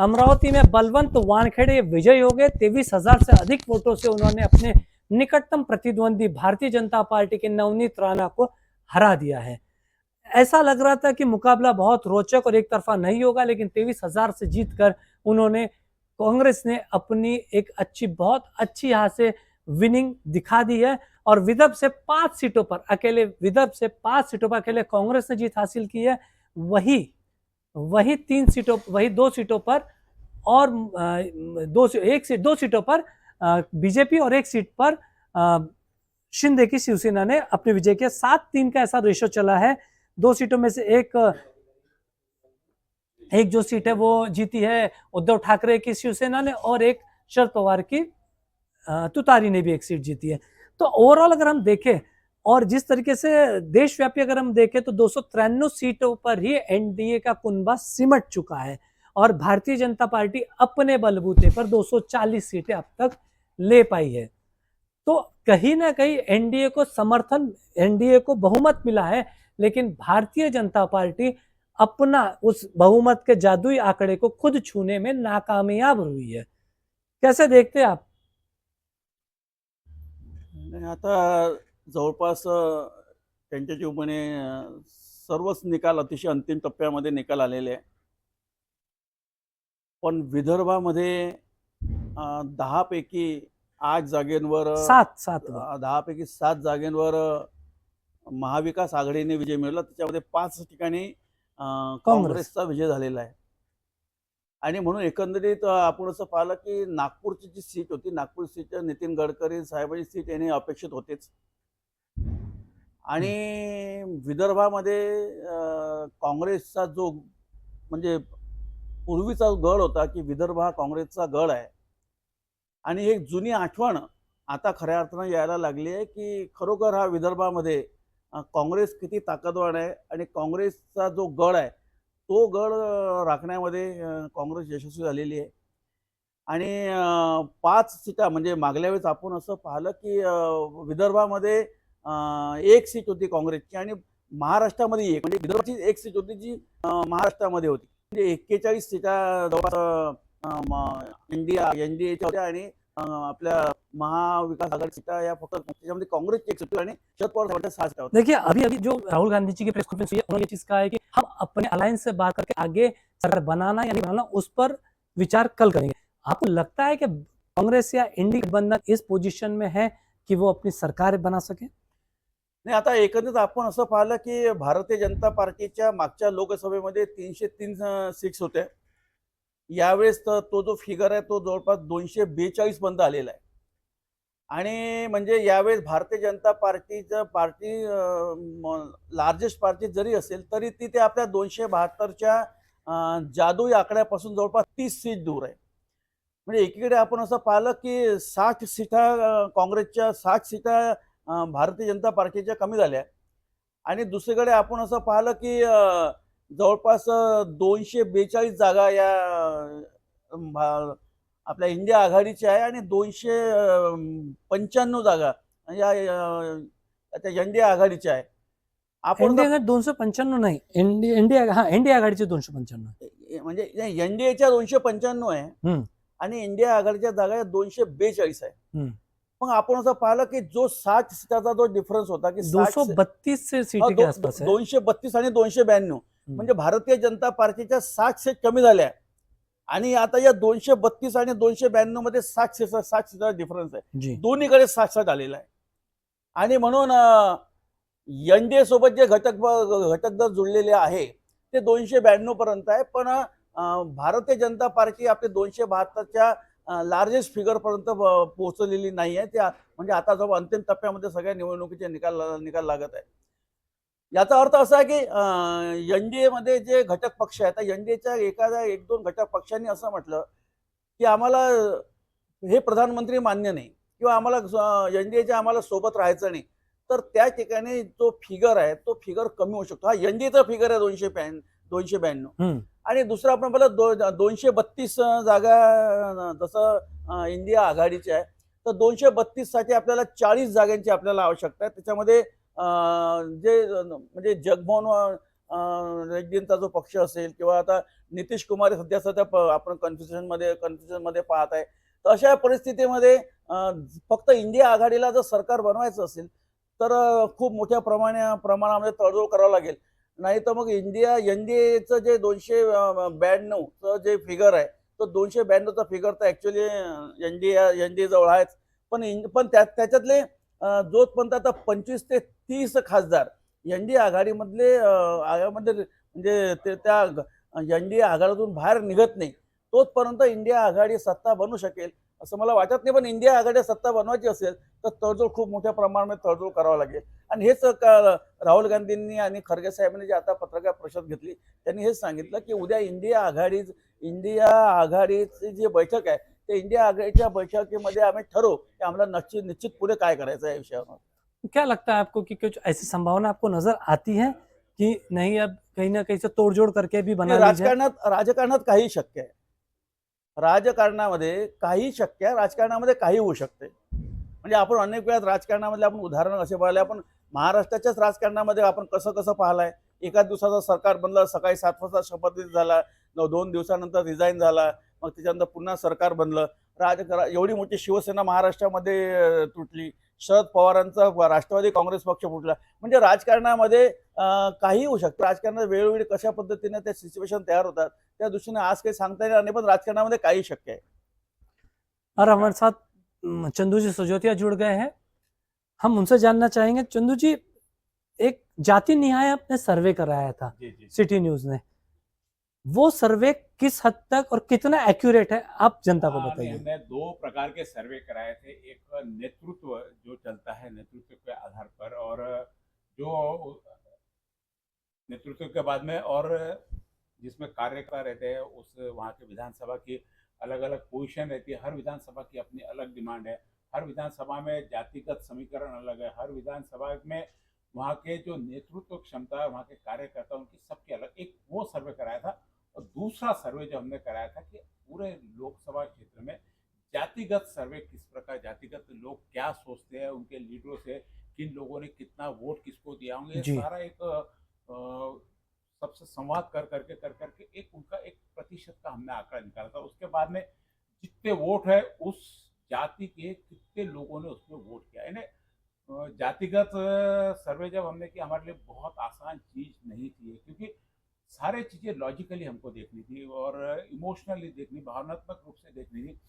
अमरावती में बलवंत वानखेड़े विजयी हो गए। 23,000 से अधिक वोटों से उन्होंने अपने निकटतम प्रतिद्वंदी भारतीय जनता पार्टी के नवनीत राणा को हरा दिया है। ऐसा लग रहा था कि मुकाबला बहुत रोचक और एक तरफा नहीं होगा, लेकिन 23,000 से जीतकर उन्होंने कांग्रेस ने अपनी एक बहुत अच्छी यहाँ से विनिंग दिखा दी है। और विदर्भ से 5 सीटों पर अकेले कांग्रेस ने जीत हासिल की है। वही वही 2 सीटों पर और दो सीटों पर बीजेपी और एक सीट पर शिंदे की शिवसेना ने अपनी विजय किया। 7-3 का ऐसा रेशो चला है। 2 सीटों में से एक जो सीट है वो जीती है उद्धव ठाकरे की शिवसेना ने, और एक शरद पवार की तुतारी ने भी एक सीट जीती है। तो ओवरऑल अगर हम देखें और जिस तरीके से देशव्यापी अगर हम देखें तो 293 सीटों पर ही एनडीए का कुनबा सिमट चुका है और भारतीय जनता पार्टी अपने बलबूते पर 240 सीटें अब तक ले पाई है। तो कहीं ना कहीं एनडीए को बहुमत मिला है, लेकिन भारतीय जनता पार्टी अपना उस बहुमत के जादुई आंकड़े को खुद छूने में नाकामयाब हुई है। कैसे देखते हैं आप? आता जवळपास टेंटेटिव्हपणे सर्वच निकाल अतिशय अंतिम टप्प्यामध्ये निकाल आलेले आहे. पण विदर्भामध्ये 10 पैकी 8 जागेंवर 10 पैकी 7 जागेंवर महाविकास आघाडीने विजय मिळवला. त्याच्यामध्ये 5 ठिकाणी काँग्रेसचा विजय झालेला आहे. आणि म्हणून एकंदरीत आपण असं पाहिलं की नागपूरची जी सीट होती, नागपूर सीट नितीन गडकरी साहेबांची सीट येणे अपेक्षित होतेच. आणि विदर्भामध्ये काँग्रेसचा जो म्हणजे पूर्वीचा गड होता की विदर्भ हा काँग्रेसचा गड आहे, आणि एक जुनी आठवण आता खऱ्या अर्थानं यायला लागली आहे की खरोखर हा विदर्भामध्ये काँग्रेस किती ताकदवान आहे आणि काँग्रेसचा जो गड आहे तो गड राखण्यामध्ये काँग्रेस यशस्वी झालेली आहे. आणि 5 सीटा म्हणजे मागल्या वेळेस आपण असं पाहिलं की विदर्भामध्ये एक सीट होती काँग्रेसची आणि महाराष्ट्रामध्ये एक, म्हणजे विदर्भाची एक सीट होती जी महाराष्ट्रामध्ये होती. म्हणजे 41 सीटा जवळपास एनडीएच्या होत्या आणि आपल्या महाविकास आघाडी सीटा या फक्त त्याच्यामध्ये कांग्रेसची एक सीट आणि शरद पवार साहेबांच्या 6 सीटा होत्या. देखिए अभी जो राहुल गांधी जी की प्रेस कॉन्फ्रेंस हुई है, उन्होंने ये चीज कहा है कि हम अपने अलायंस से बात करके आगे सरकार बनाना या नहीं बनाना उस पर विचार कल करेंगे। आपको लगता है कि कांग्रेस या इंडी गठबंधन इस पोजीशन में है कि वो अपनी सरकार बना सके? नाही, आता एकंदरीत आपण असं पाहिलं की भारतीय जनता पार्टीच्या मागच्या लोकसभेमध्ये 303 सीट्स होत्या. यावेळेस तो जो फिगर आहे तो जवळपास 242 पर्यंत आलेला आहे. आणि म्हणजे यावेळेस Bharatiya Janata party largest party जरी असेल तरी ती ते आपल्या 272च्या जादुई आकड्यापासून जवळपास 30 सीट दूर आहे. म्हणजे एकीकडे आपण असं पाहिलं की 60 सीटा काँग्रेसच्या, 60 सीटा भारतीय जनता पार्टीच्या कमी झाल्या, आणि दुसरीकडे आपण असं पाहिलं की जवळपास 242 जागा या आपल्या इंडिया आघाडीच्या आहे आणि 295 जागा या इंडिया आघाडीच्या आहे. आपण 295 नाही, इंडिया आघाडीचे 295 म्हणजे एनडीएच्या 295 आहे आणि इंडिया आघाडीच्या जागा 242 आहे. मग आपण असं पाहिलं की जो 60 सीटाचा जो डिफरन्स होता की 232 सीट के आसपास 232 आणि 292, म्हणजे भारतीय जनता पार्टीच्या 60 सीट कमी झाल्या आणि आता या 232 आणि 292 मध्ये 60 सीटाचा डिफरन्स आहे. दोन्हीकडे 60 आलेला आहे. आणि म्हणून एनडीए सोबत जे घटक दल जुळलेले आहे ते 292 पर्यंत आहे. पण भारतीय जनता पार्टी आपली 272च्या लार्जेस्ट फिगर पर्यंत पोहोचलेली नाही आहे. त्या म्हणजे आता जो अंतिम टप्प्यामध्ये सगळ्या निवडणुकीचे निकाल लागत आहे. याचा अर्थ असा आहे की एनडीए मध्ये जे घटक पक्ष आहेत, एनडीएच्या एखाद्या 1-2 घटक पक्षांनी असं म्हटलं की आम्हाला हे प्रधानमंत्री मान्य नाही किंवा आम्हाला एनडीएच्या आम्हाला सोबत राहायचं नाही, तर त्या ठिकाणी जो फिगर आहे तो फिगर कमी होऊ शकतो. हा एनडीएचा फिगर आहे 292. आणि दुसरं आपण बोलत 232 जागा जसं इंडिया आघाडीची आहे, तर 232 साठी आपल्याला 40 जागांची आपल्याला आवश्यकता आहे. त्याच्यामध्ये जे म्हणजे जगमोहन रेड्डींचा जो पक्ष असेल किंवा आता नितीश कुमार सध्या सध्या आपण कन्फ्युजन मध्ये पाहत आहे. तर अशा परिस्थितीमध्ये फक्त इंडिया आघाडीला जर सरकार बनवायचं असेल तर खूप मोठ्या प्रमाणामध्ये तडजोड करावं लागेल. नाही तर मग इंडिया एनडीएचं जे 292चं जे फिगर आहे, तो 292चा फिगर तर ऍक्च्युली एनडीए जवळ आहेच. पण त्याच्यातले जोपर्यंत आता 25 ते 30 खासदार एनडीए आघाडीमधले आघाडीमध्ये म्हणजे त्या एनडीए आघाडीतून बाहेर निघत नाही, तोपर्यंत इंडिया आघाडी सत्ता बनू शकेल असं मला वाटत नाही. पण इंडिया आघाडी सत्ता बनवायची असेल तर तडजोड खूप मोठ्या प्रमाणामध्ये तडजोड करावं लागेल. आणि हेच राहुल गांधींनी आणि खरगे साहेबांनी जे आता पत्रकार परिषद घेतली त्यांनी हेच सांगितलं की उद्या इंडिया आघाडीची जी बैठक आहे त्या इंडिया आघाडीच्या बैठकीमध्ये आम्ही ठरवू की आम्हाला निश्चित पुढे काय करायचं आहे या विषयावर. क्या लगता है आपको कि कुछ ऐसी संभावना आपको नजर आती है कि नहीं, अब कहीं ना कहीं से तोड़जोड़ करके भी बना ली जाए? राजकारणात काही शक्य आहे. राजकारणामध्ये काही शक्य आहे. राजकारणामध्ये काही होऊ शकते. म्हणजे आपण अनेक वेळा राजकारणामधले आपण उदाहरण असे पाहिले. आपण महाराष्ट्राच्याच राजकारणामध्ये आपण कसं कसं पाहिलंय. एका दिवसाचं सरकार बनलं, सकाळी 7 वाजता शपथविधी झाला, 2 दिवसानंतर रिझाईन झाला, मग त्याच्यानंतर पुन्हा सरकार बनलं. एवढी मोठी शिवसेना महाराष्ट्रामध्ये तुटली. शरद पवारांचा राष्ट्रवादी काँग्रेस पक्ष फुटला. म्हणजे राजकारणामध्ये काही होऊ शकतं. राजकारणात वेळोवेळी कशा पद्धतीने त्या सिच्युएशन तयार होतात त्या दृष्टीने आज काही सांगता येणार नाही, पण राजकारणामध्ये काही शक्य आहे. और हमारे साथ चंदू जी सजोतिया जुड़ गए हैं. हम उनसे जानना चाहेंगे. चंदू जी, एक जाति निहाय आपने सर्वे कराया था सिटी न्यूज ने, वो सर्वे किस हद तक और कितना एक्यूरेट है, आप जनता को बताइए. हमने 2 प्रकार के सर्वे कराए थे. एक नेतृत्व जो चलता है नेतृत्व के आधार पर, और जो नेतृत्व के बाद में और जिसमें कार्यकर्ता रहते हैं उस वहाँ के विधानसभा की अलग अलग पोजीशन रहती है. हर विधानसभा की अपनी अलग डिमांड है. हर विधानसभा में जातिगत समीकरण अलग है. हर विधानसभा में वहाँ के जो नेतृत्व क्षमता है, वहाँ के कार्यकर्ता, उनकी सबके अलग. एक वो सर्वे कराया था. और दूसरा सर्वे जो हमने कराया था कि पूरे लोकसभा क्षेत्र में जातिगत सर्वे किस प्रकार, जातिगत लोग क्या सोचते हैं, उनके लीडरों से किन लोगों ने कितना वोट किसको दिया होंगे, ये सारा एक सबसे संवाद कर करके एक उनका एक प्रतिशत का हमने आंकड़ा निकाला था. उसके बाद में जितने वोट है उस जाति के कितने लोगों ने उसमें वोट किया. यानी जातिगत सर्वे जब हमने किया, हमारे लिए बहुत आसान चीज नहीं थी, क्योंकि सारे चीजें लॉजिकली हमको देखनी थी और इमोशनली देखनी, भावनात्मक रूप से देखनी थी.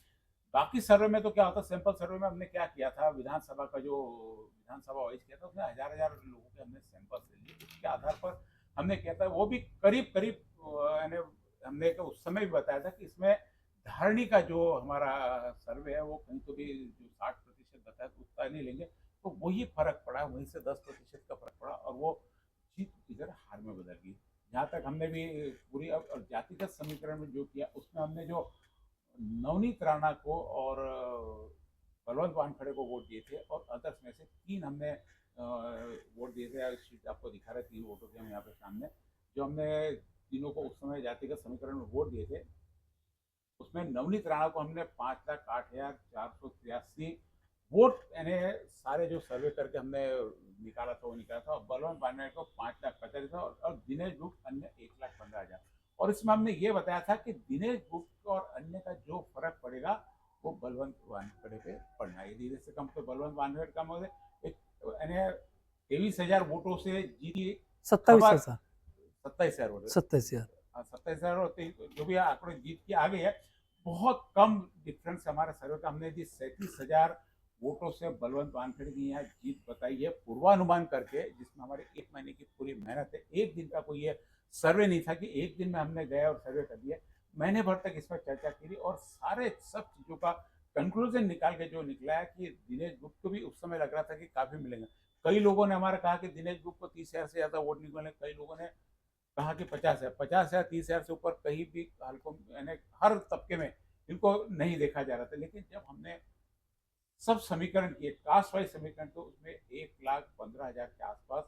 बाकी सर्वे में तो क्या होता, सिंपल सर्वे में हमने क्या किया था, विधानसभा वाइज किया था, उसमें हजार लोगों के हमने सैंपल्स लिए. उसके आधार पर हमने किया था. वो भी करीब हमने उस समय भी बताया था कि इसमें धारणी का जो हमारा सर्वे है वो कहीं तो भी जो 60% बताया तो उतना नहीं लेंगे, तो वही फर्क पड़ा. वहीं से 10% का फर्क पड़ा और वो जीत इधर हार में बदल गई. जहाँ तक हमने भी पूरी और जातिगत समीकरण में जो किया, उसमें हमने जो नवनीत राणा को और बलवंत वानखड़े को वोट दिए थे, और अदर्स में से 3 हमने वोट दिए थे. शीट आपको दिखा रहे 3 वोटों के हम यहाँ पे सामने, जो हमने तीनों को उस समय जातिगत समीकरण में वोट दिए थे. उसमें नवनीत राणा को हमने 5,08,483 वोट, यानी सारे जो सर्वे करके हमने निकाला था वो निकाला था. और बलवंत वानखड़े को 5,45,000 और दिनेश गुप्त अन्य 1,15,000. और इसमें हमने ये बताया था कि दिनेश गुप्त और अन्य का जो फर्क पड़ेगा वो बलवंत वानखड़े पे पड़ना है. यदि इससे कम तो बलवंत वानखड़े कम हो गए. 23,000 वोटों से जीती. 27,000 वोट, 27,000 होते जो भी आंकड़े जीत के आ गए है. बहुत कम डिफरेंस हमारे सर्वे का. हमने जी 37,000 वोटों से बलवंत वानखड़े की यहाँ जीत बताई है पूर्वानुमान करके, जिसमें हमारे 1 महीने की पूरी मेहनत है. एक दिन का कोई ये सर्वे नहीं था कि एक दिन में हमने गया और सर्वे कर दिया. महीने भर तक इस पर चर्चा की और सब चीजों का कंक्लूजन निकाल के जो निकला है कि दिनेश गुप्त को भी उस समय लग रहा था कि काफी मिलेगा. कई लोगों ने हमारा कहा कि दिनेश गुप्त को 30,000 से ज्यादा वोट निकले. कई लोगों ने कहा कि 50,000 30,000 से ऊपर कहीं भी हल्कों, यानी हर तबके में इनको नहीं देखा जा रहा था. लेकिन जब हमने सब समीकरण किए, कास्ट वाइज समीकरण, तो उसमें 1,15,000 के आसपास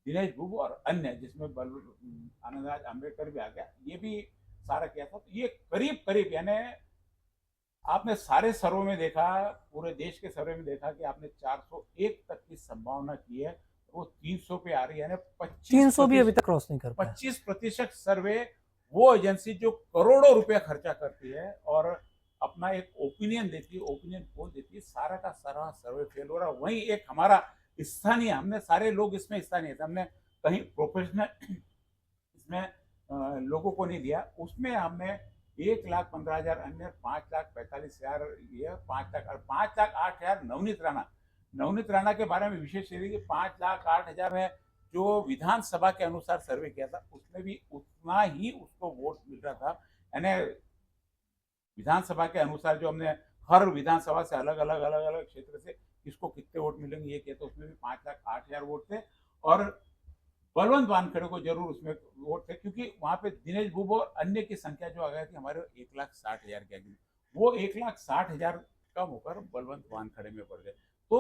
दिनेश गुप्त और अन्य, जिसमें आनंदराज आंबेडकर भी आ गया, ये भी सारा किया था. तो ये करीब यानी आपने सारे सर्वे में देखा, पूरे देश के सर्वे में देखा कि आपने 401 तक की संभावना की है. वो 300 पे आ रही है, यानी 300 भी अभी तक क्रॉस नहीं कर पाया। 25% सर्वे वो एजेंसी जो करोड़ों रुपया खर्चा करती है और अपना एक ओपिनियन देती है, ओपिनियन पोल देती है, सारा का सारा सर्वे फेल हो रहा है। वहीं एक हमारा स्थानीय, हमने सारे लोग इसमें स्थानीय थे, हमने कहीं प्रोफेशनल इसमें लोगों को नहीं दिया, उसमें हमने 1,15,000 अन्य, 5,45,000 ये, 5,08,000 नवनीत राणा के बारे में विशेष है कि 5,08,000 में जो विधानसभा के अनुसार सर्वे किया था उसमें भी उतना ही उसको वोट मिल रहा था। यानी विधानसभा के अनुसार जो हमने हर विधानसभा से अलग अलग क्षेत्र से किसको कितने वोट मिलेंगे ये किया, तो उसमें भी 5,08,000 वोट थे और बलवंत वानखेड़े को जरूर उसमें वोट थे, क्योंकि वहां पे दिनेश बुब और अन्य की संख्या जो आ गई थी हमारे 1,60,000 के आगे, वो 1,60,000 कम होकर बलवंत वानखेड़े में पड़ गए। तो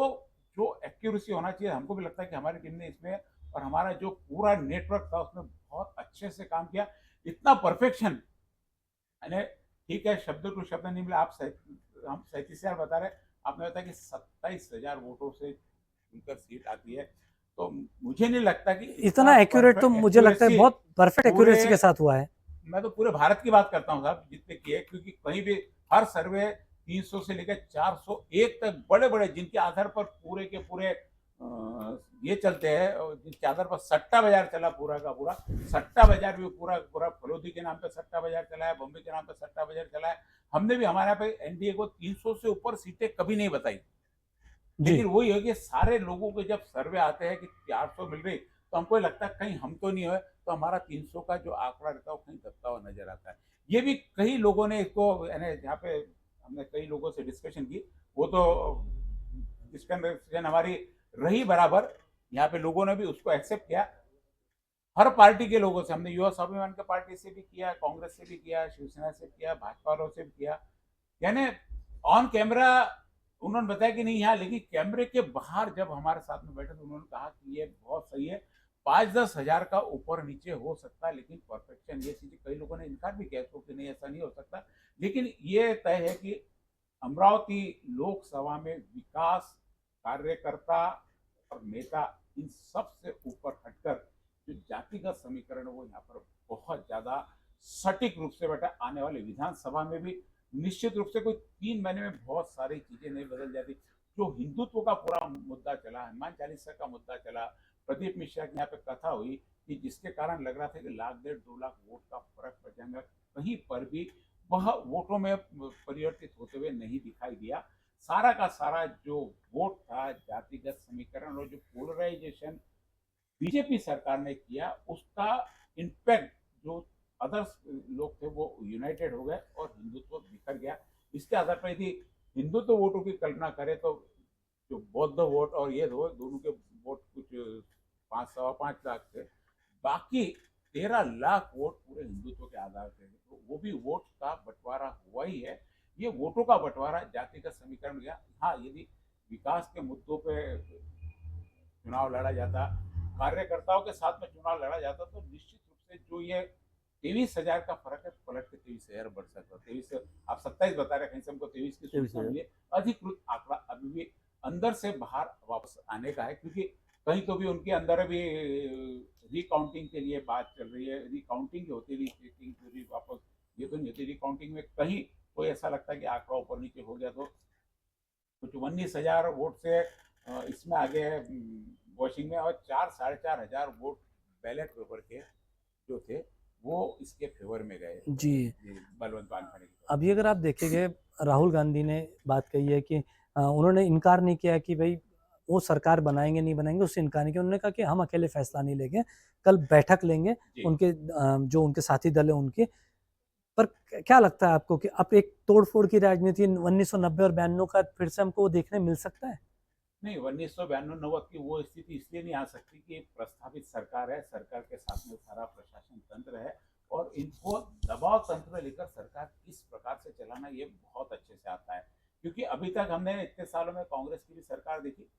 जो एक्यूरेसी होना चाहिए, हमको भी लगता है कि हमारी टीम ने इसमें और हमारा जो पूरा नेटवर्क था उसमें बहुत अच्छे से काम किया। इतना परफेक्शन, यानी ठीक है शब्द टू शब्द नहीं मिला, हम 37,000 बता रहे, आपने बताया कि 27,000 वोटों से उनकर सीट आती है, तो मुझे नहीं लगता कि इतना एक्यूरेट, तो मुझे लगता है बहुत परफेक्ट एक्यूरेसी के साथ हुआ है। मैं तो पूरे भारत की बात करता हूँ साहब, जितने किए, क्योंकि कहीं भी हर सर्वे 300 से लेकर 401 तक बड़े बड़े, जिनके आधार पर पूरे के पूरे ये चलते हैं, जिनके आधार पर सट्टा बाजार चला पूरा का पूरा, सट्टा बाजार भी पूरा फलोदी के नाम पे सट्टा बाजार चला है, बॉम्बे के नाम पे सट्टा बाजार चला है। हमने भी हमारे यहाँ पे एनडीए को 300 से ऊपर सीटें कभी नहीं बताई, लेकिन वही है कि सारे लोगों के जब सर्वे आते हैं कि 400 मिल रही, तो हमको लगता है कहीं हम तो नहीं हुए, तो हमारा 300 का जो आंकड़ा रहता है वो कहीं दबता हुआ नजर आता है। ये भी कई लोगों ने इसको, यानी जहाँ पे हमने कई लोगों से डिस्कशन की, वो तो डिस्कशन हमारी रही बराबर, यहाँ पे लोगों ने भी उसको एक्सेप्ट किया। हर पार्टी के लोगों से, हमने युवा स्वाभिमान के पार्टी से भी किया, कांग्रेस से भी किया, शिवसेना से किया, भाजपा वालों से भी किया, यानी ऑन कैमरा उन्होंने बताया कि नहीं यहाँ, लेकिन कैमरे के बाहर जब हमारे साथ में बैठे तो उन्होंने कहा कि ये बहुत सही है, 5-10 हजार का ऊपर नीचे हो सकता है, लेकिन परफेक्शन ये चीज, कई लोगों ने इनकार भी किया तो कि नहीं ऐसा नहीं हो सकता, लेकिन ये तय है कि अमरावती लोकसभा में विकास, कार्यकर्ता और नेता, इन सब से ऊपर हटकर जो जातिगत समीकरण वो यहाँ पर बहुत ज्यादा सटीक रूप से बैठा। आने वाले विधानसभा में भी निश्चित रूप से कोई 3 महीने में बहुत सारी चीजें नहीं बदल जाती। जो हिंदुत्व का पूरा मुद्दा चला, हनुमान चालीसा का मुद्दा चला, प्रदीप मिश्रा की यहाँ पे कथा हुई कि जिसके कारण लग रहा था कि 1,00,000-1.5 लाख वोट का फर्क पड़ जाएगा, कहीं पर भी वह वोटों में परिवर्तित होते हुए नहीं दिखाई दिया। सारा का सारा जो वोट था जातिगत समीकरण और जो पोलराइजेशन बीजेपी सरकार ने किया, उसका इम्पैक्ट जो अदर्स लोग थे वो यूनाइटेड हो गए और हिंदुत्व बिखर गया। इसके आधार पर यदि हिंदुत्व वोटों की कल्पना करें तो जो बौद्ध वोट और ये दोनों के वोट कुछ 5-5 लाख थे, बाकी 13 लाख वोट पूरे हिंदुत्व के आधार पे, तो वो भी वोट का बंटवारा हुआ ही है। ये वोटों का बंटवारा जाति का समीकरण गया। हाँ, यदि विकास के मुद्दों पे चुनाव लड़ा जाता, कार्यकर्ताओं के साथ में चुनाव लड़ा जाता, तो निश्चित रूप से जो ये 23,000 का फर्क है, पलट के 23,000 बढ़ सकता। 23 आप 27 बता रहे, कहीं से हमको 23 की सूचना मिली। अधिकृत आंकड़ा अभी भी अंदर से बाहर वापस आने का है, क्योंकि कहीं तो भी उनके अंदर भी रिकाउंटिंग के लिए बात चल रही है। रिकाउंटिंग होती है, वापस ये तो नहीं होती। रिकाउंटिंग में कहीं कोई ऐसा लगता है कि आंकड़ा ऊपर नीचे हो गया, तो कुछ 19,000 वोट से इसमें आगे है वॉशिंग में, और 4-4.5 हजार वोट बैलेट पेपर के जो थे वो इसके फेवर में गए जी बलवंत वानखेड़े। अभी अगर आप देखेंगे, राहुल गांधी ने बात कही है कि उन्होंने इनकार नहीं किया कि भाई वो सरकार बनाएंगे नहीं बनाएंगे, उससे इनकार नहीं किया। उन्होंने कहा कि हम अकेले फैसला नहीं लेंगे, कल बैठक लेंगे उनके जो उनके साथी दल है उनके। पर क्या लगता है आपको कि अब एक तोड़फोड़ की राजनीति 1990 और 92 का फिर से हमको देखने मिल सकता है? नहीं, 1992-90 की वो स्थिति इसलिए नहीं आ सकती कि प्रस्तावित सरकार है, सरकार के साथ में सारा प्रशासन तंत्र है, और इनको दबाव तंत्र लेकर सरकार किस प्रकार से चलाना ये बहुत अच्छे से आता है। क्योंकि अभी तक हमने इतने सालों में कांग्रेस की भी सरकार देखी,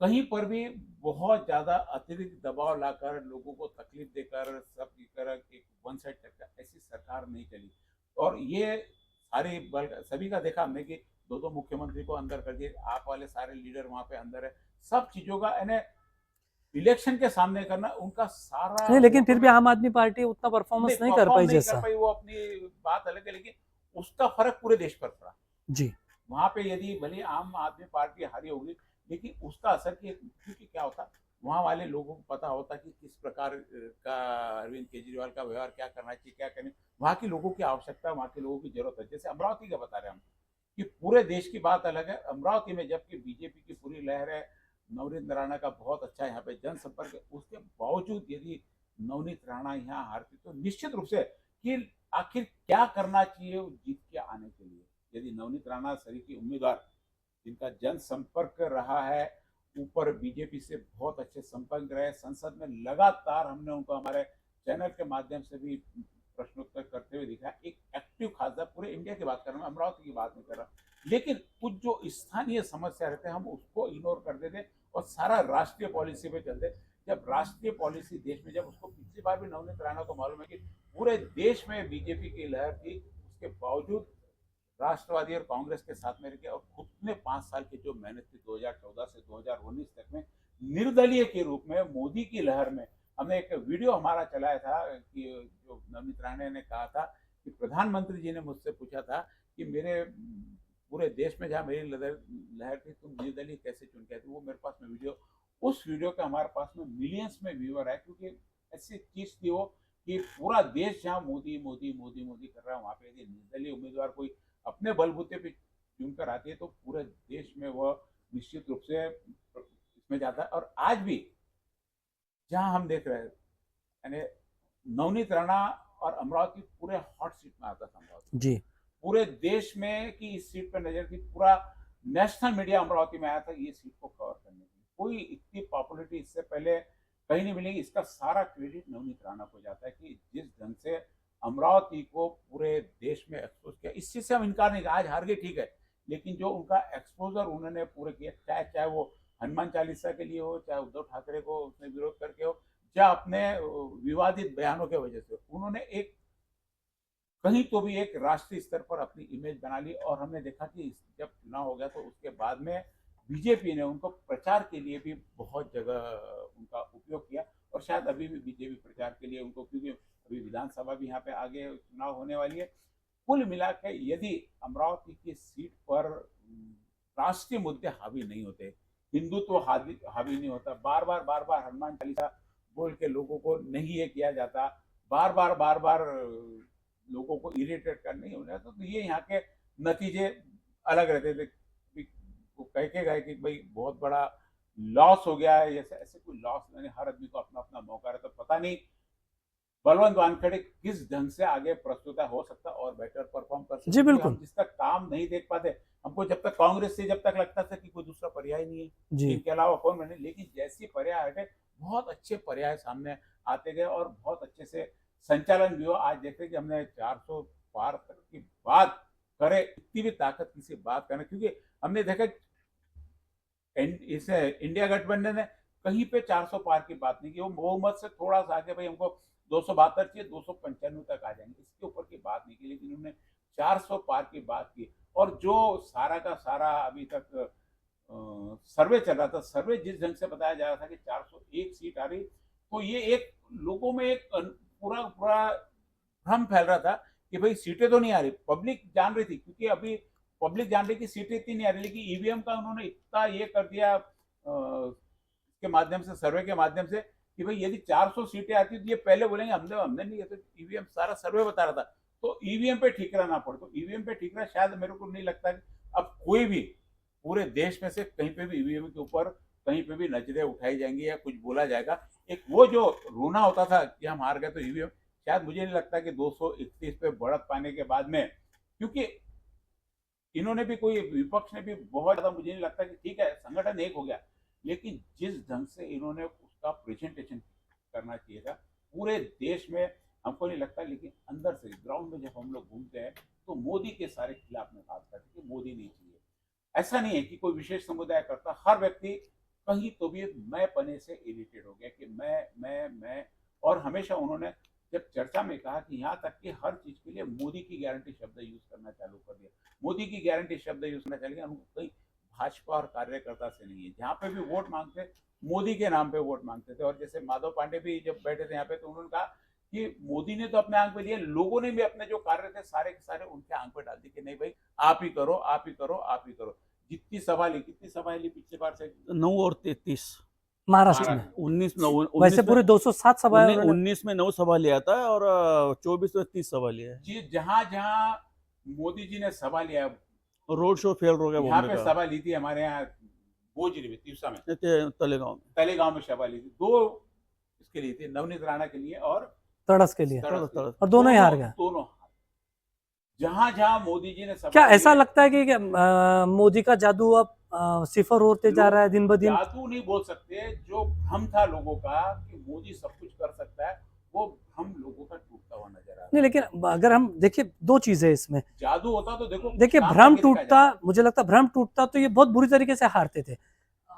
कहीं पर भी बहुत ज्यादा अतिरिक्त दबाव लाकर, लोगों को तकलीफ देकर, सब एक वन साइड चक्कर, ऐसी सरकार नहीं चली। और ये सारे सभी का देखा हमने कि 2 मुख्यमंत्री को अंदर कर दिए, आप वाले सारे लीडर वहां पे अंदर है, सब चीजों का यानी इलेक्शन के सामने करना उनका सारा नहीं, लेकिन फिर भी आम आदमी पार्टी उतना परफॉर्मेंस नहीं कर पाई जैसा। वो अपनी बात अलग है, लेकिन उसका फर्क पूरे देश पर पड़ा। जी वहां पे यदि भले आम आदमी पार्टी हारी होगी, लेकिन उसका असर क्योंकि क्या होता, वहां वाले लोगों को पता होता कि किस प्रकार का अरविंद केजरीवाल का व्यवहार क्या करना चाहिए, क्या करना, वहां के लोगों की आवश्यकता, वहां के लोगों की जरूरत है। जैसे अमरावती का बता रहे हैं हम कि पूरे देश की बात अलग है, अमरावती में जबकि बीजेपी की पूरी लहर है, नवनीत राणा का बहुत अच्छा यहाँ पे जनसंपर्क है, उसके बावजूद यदि नवनीत राणा यहाँ हारती तो निश्चित रूप से कि आखिर क्या करना चाहिए जीत के आने के लिए। यदि नवनीत राणा सरीखी उम्मीदवार जिनका जनसंपर्क रहा है, ऊपर बीजेपी से बहुत अच्छे संपर्क रहे, संसद में लगातार हमने उनको हमारे चैनल के माध्यम से भी प्रश्नोत्तर करते हुए दिखा, एक एक्टिव खासदार, पूरे इंडिया की बात कर रहा हूँ, अमरावती की बात नहीं कर रहा, लेकिन कुछ जो स्थानीय समस्या रहते हैं हम उसको इग्नोर कर देते और सारा राष्ट्रीय पॉलिसी पे चलते। जब राष्ट्रीय पॉलिसी देश में, जब उसको पिछली बार भी नवनीत राणा को मालूम है कि पूरे देश में बीजेपी की लहर थी, उसके बावजूद राष्ट्रवादी और कांग्रेस के साथ में रह और खुद ने 5 साल की जो मेहनत थी 2014 से 2019 तक में निर्दलीय के रूप में मोदी की लहर में, हमने एक वीडियो हमारा चलाया था कि जो नवनीत राणा ने कहा था कि प्रधानमंत्री जी ने मुझसे पूछा था कि मेरे पूरे देश में जहाँ मेरी लहर थी तुम निर्दलीय कैसे चुन के आए थे, वो मेरे पास में वीडियो, उस वीडियो का हमारे पास में मिलियंस में व्यूअर है, क्योंकि ऐसी चीज थी वो कि पूरा देश जहाँ मोदी मोदी मोदी मोदी कर रहा है, वहां पे यदि निर्दलीय उम्मीदवार कोई अपने बलबूते पे चुनकर आती है तो पूरे देश में वह निश्चित रूप से इसमें जाता है। और आज भी जहां हम देख रहे हैं, यानी नवनीत राणा और अमरावती पूरे हॉट सीट में आता था अमरावती जी, पूरे देश में कि इस सीट पर नजर थी, पूरा नेशनल मीडिया अमरावती में आया था ये सीट को कवर करने के लिए। कोई इतनी पॉपुलरिटी इससे पहले कहीं नहीं मिलेगी। इसका सारा क्रेडिट नवनीत राणा को जाता है कि जिस ढंग से अमरावती को पूरे देश में एक्सपोज किया। इस चीज से हम इनकार नहीं, आज हार गए ठीक है, लेकिन जो उनका एक्सपोजर उन्होंने पूरे किया, चाहे वो हनुमान चालीसा के लिए हो, चाहे उद्धव ठाकरे को उसने विरोध करके हो, चाहे अपने विवादित बयानों के वजह से, उन्होंने एक कहीं तो भी एक राष्ट्रीय स्तर पर अपनी इमेज बना ली। और हमने देखा कि जब चुनाव हो गया तो उसके बाद में बीजेपी ने उनको प्रचार के लिए भी बहुत जगह उनका उपयोग किया, और शायद अभी भी बीजेपी प्रचार के लिए उनको, क्योंकि अभी विधानसभा भी यहाँ पे आगे चुनाव होने वाली है। कुल मिला के यदि अमरावती की सीट पर राष्ट्रीय मुद्दे हावी नहीं होते, हिंदुत्व हावी नहीं होता, बार बार हनुमान चालीसा बोल के लोगों को नहीं ये किया जाता, बार बार लोगों को इरिटेट कर नहीं होना, तो ये यहाँ के नतीजे अलग रहते थे। वो कह के गए कि भाई बहुत बड़ा लॉस हो गया है, ऐसे ऐसे कोई लॉस नहीं, हर आदमी को अपना अपना मौका रहता। तो पता नहीं बलवंत वानखेड़े किस ढंग से आगे प्रस्तुत हो सकता और बेटर परफॉर्म कर सकता। जी बिल्कुल। हम जिस तक काम नहीं देख पाते, हमको जब तक कांग्रेस से जब तक लगता था कि कोई दूसरा पर्याय नहीं है, जी इनके अलावा कौन बने, लेकिन जैसी पर्याय हटे बहुत अच्छे पर्याय सामने आते गए और बहुत अच्छे से संचालन भी हुआ। आज देखते कि हमने 400 पार तक की बात करे, इतनी भी ताकत किसी बात करना, क्योंकि हमने देखा इसे इंडिया गठबंधन ने कहीं पे 400 पार की बात नहीं की, वो बहुमत से थोड़ा सा आगे, भाई हमको 272 चाहिए, 295 तक आ जाएंगे, इसके ऊपर की बात नहीं की, लेकिन उन्होंने 400 पार की बात की। और जो सारा का सारा अभी तक सर्वे चल रहा था, सर्वे जिस ढंग से बताया जा रहा था कि 401 सीट आ रही, तो ये एक लोगों में एक पूरा पूरा भ्रम फैल रहा था कि भाई सीटें तो नहीं आ रही, पब्लिक जान रही थी, क्योंकि अभी पब्लिक जान रही कि सीटें इतनी नहीं आ रही, लेकिन ईवीएम का उन्होंने इतना ये कर दिया के माध्यम से, सर्वे के माध्यम से, कि भाई यदि 400 सीटें आती तो ये पहले बोलेंगे हमने नहीं, तो ईवीएम सारा सर्वे बता रहा था, तो ईवीएम पे ठीकरा ना पड़े, तो ईवीएम पे ठीकरा शायद मेरे को नहीं लगता कि अब कोई भी पूरे देश में से कहीं पे भी ईवीएम के ऊपर कहीं पे भी नजरें उठाई जाएंगी या कुछ बोला जाएगा। एक वो जो रोना होता था कि हम हार गए, तो ईवीएम शायद मुझे नहीं लगता कि 231 पे बढ़त पाने के बाद में, क्योंकि इन्होंने भी, कोई विपक्ष ने भी बहुत ज्यादा, मुझे नहीं लगता कि ठीक है संगठन एक हो गया, लेकिन जिस ढंग से इन्होंने उसका प्रेजेंटेशन करना चाहिए था पूरे देश में, हमको नहीं लगता। लेकिन अंदर से ग्राउंड में जब हम लोग घूमते हैं तो मोदी के सारे खिलाफ में बात करते कि मोदी नहीं चाहिए। ऐसा नहीं है कि कोई विशेष समुदाय करता, हर व्यक्ति कहीं तो भी मैं पने से इरिटेट हो गया कि मैं, और हमेशा उन्होंने जब चर्चा में कहा कि यहाँ तक कि हर चीज के लिए मोदी की गारंटी शब्द यूज करना चालू कर दिया, मोदी की गारंटी शब्द यूज करना चालू किया, कहीं भाजपा और कार्यकर्ता से नहीं है। जहाँ पे भी वोट मांगते मोदी के नाम पे वोट मांगते थे। और जैसे माधव पांडे भी जब बैठे थे यहाँ पे तो उन्होंने कहा कि मोदी ने तो अपने आंख पे लिए, लोगों ने भी अपने जो कार्य थे सारे के सारे उनके आंख पे डाल दिए कि नहीं भाई आप ही करो, आप ही करो, आप ही करो। जितनी सभा ली, कितनी सभा ली पिछले बार से? 9 और 33 महाराष्ट्र में 19 वैसे पूरे 207 सभाएं उन्होंने- 19 में 9 सभा लिया था और 24 में 30 सभा लिया है। जी, जहां जहां मोदी जी ने सभा लिया, रोड शो फेल हो गया यहाँ बॉम्बे पे का, सभा ली थी हमारे यहाँ बोजरी में, तीवसा में, तलेगांव में। तलेगांव में सभा ली थी। 2 इसके लिए थी, नवनीत राणा के लिए और तड़स के लिए, तड़स के लिए। और दोनों ही हार गए। दोनों जहां जहां मोदी जी ने सभा क्या ली ऐसा है, लगता है कि मोदी का जादू अब सिफर होते जा रहा है दिन ब दिन? जादू नहीं बोल सकते, जो भ्रम था लोगों का कि मोदी सब कुछ कर सकता है, वो हम लोगों का टूटता हुआ नजर आ रहा है। नहीं, लेकिन अगर हम देखिए दो चीजें इसमें, जादू होता तो देखो, देखिए काम भ्रम करके दिखाया टूटता, जाता। मुझे लगता भ्रम टूटता तो ये बहुत बुरी तरीके से हारते थे।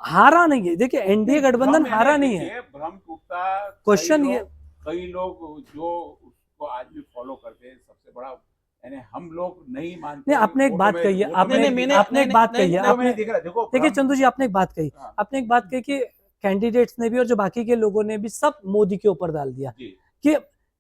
हारा नहीं है, देखिए एनडीए गठबंधन भ्रम हारा यानी नहीं है। देखिए, भ्रम टूटता। क्वेश्चन ये, कई लोग जो उसको आज भी फॉलो करते हैं, सबसे बड़ा यानी हम लोग नहीं मानते। नहीं, आपने एक बात कही है, आपने एक बात कही है, आपने देखिए चंदू जी, आपने एक बात कही, हाँ। आपने एक बात कही कि कैंडिडेट्स ने भी और जो बाकी के लोगों ने भी सब मोदी के ऊपर डाल दिया जी, कि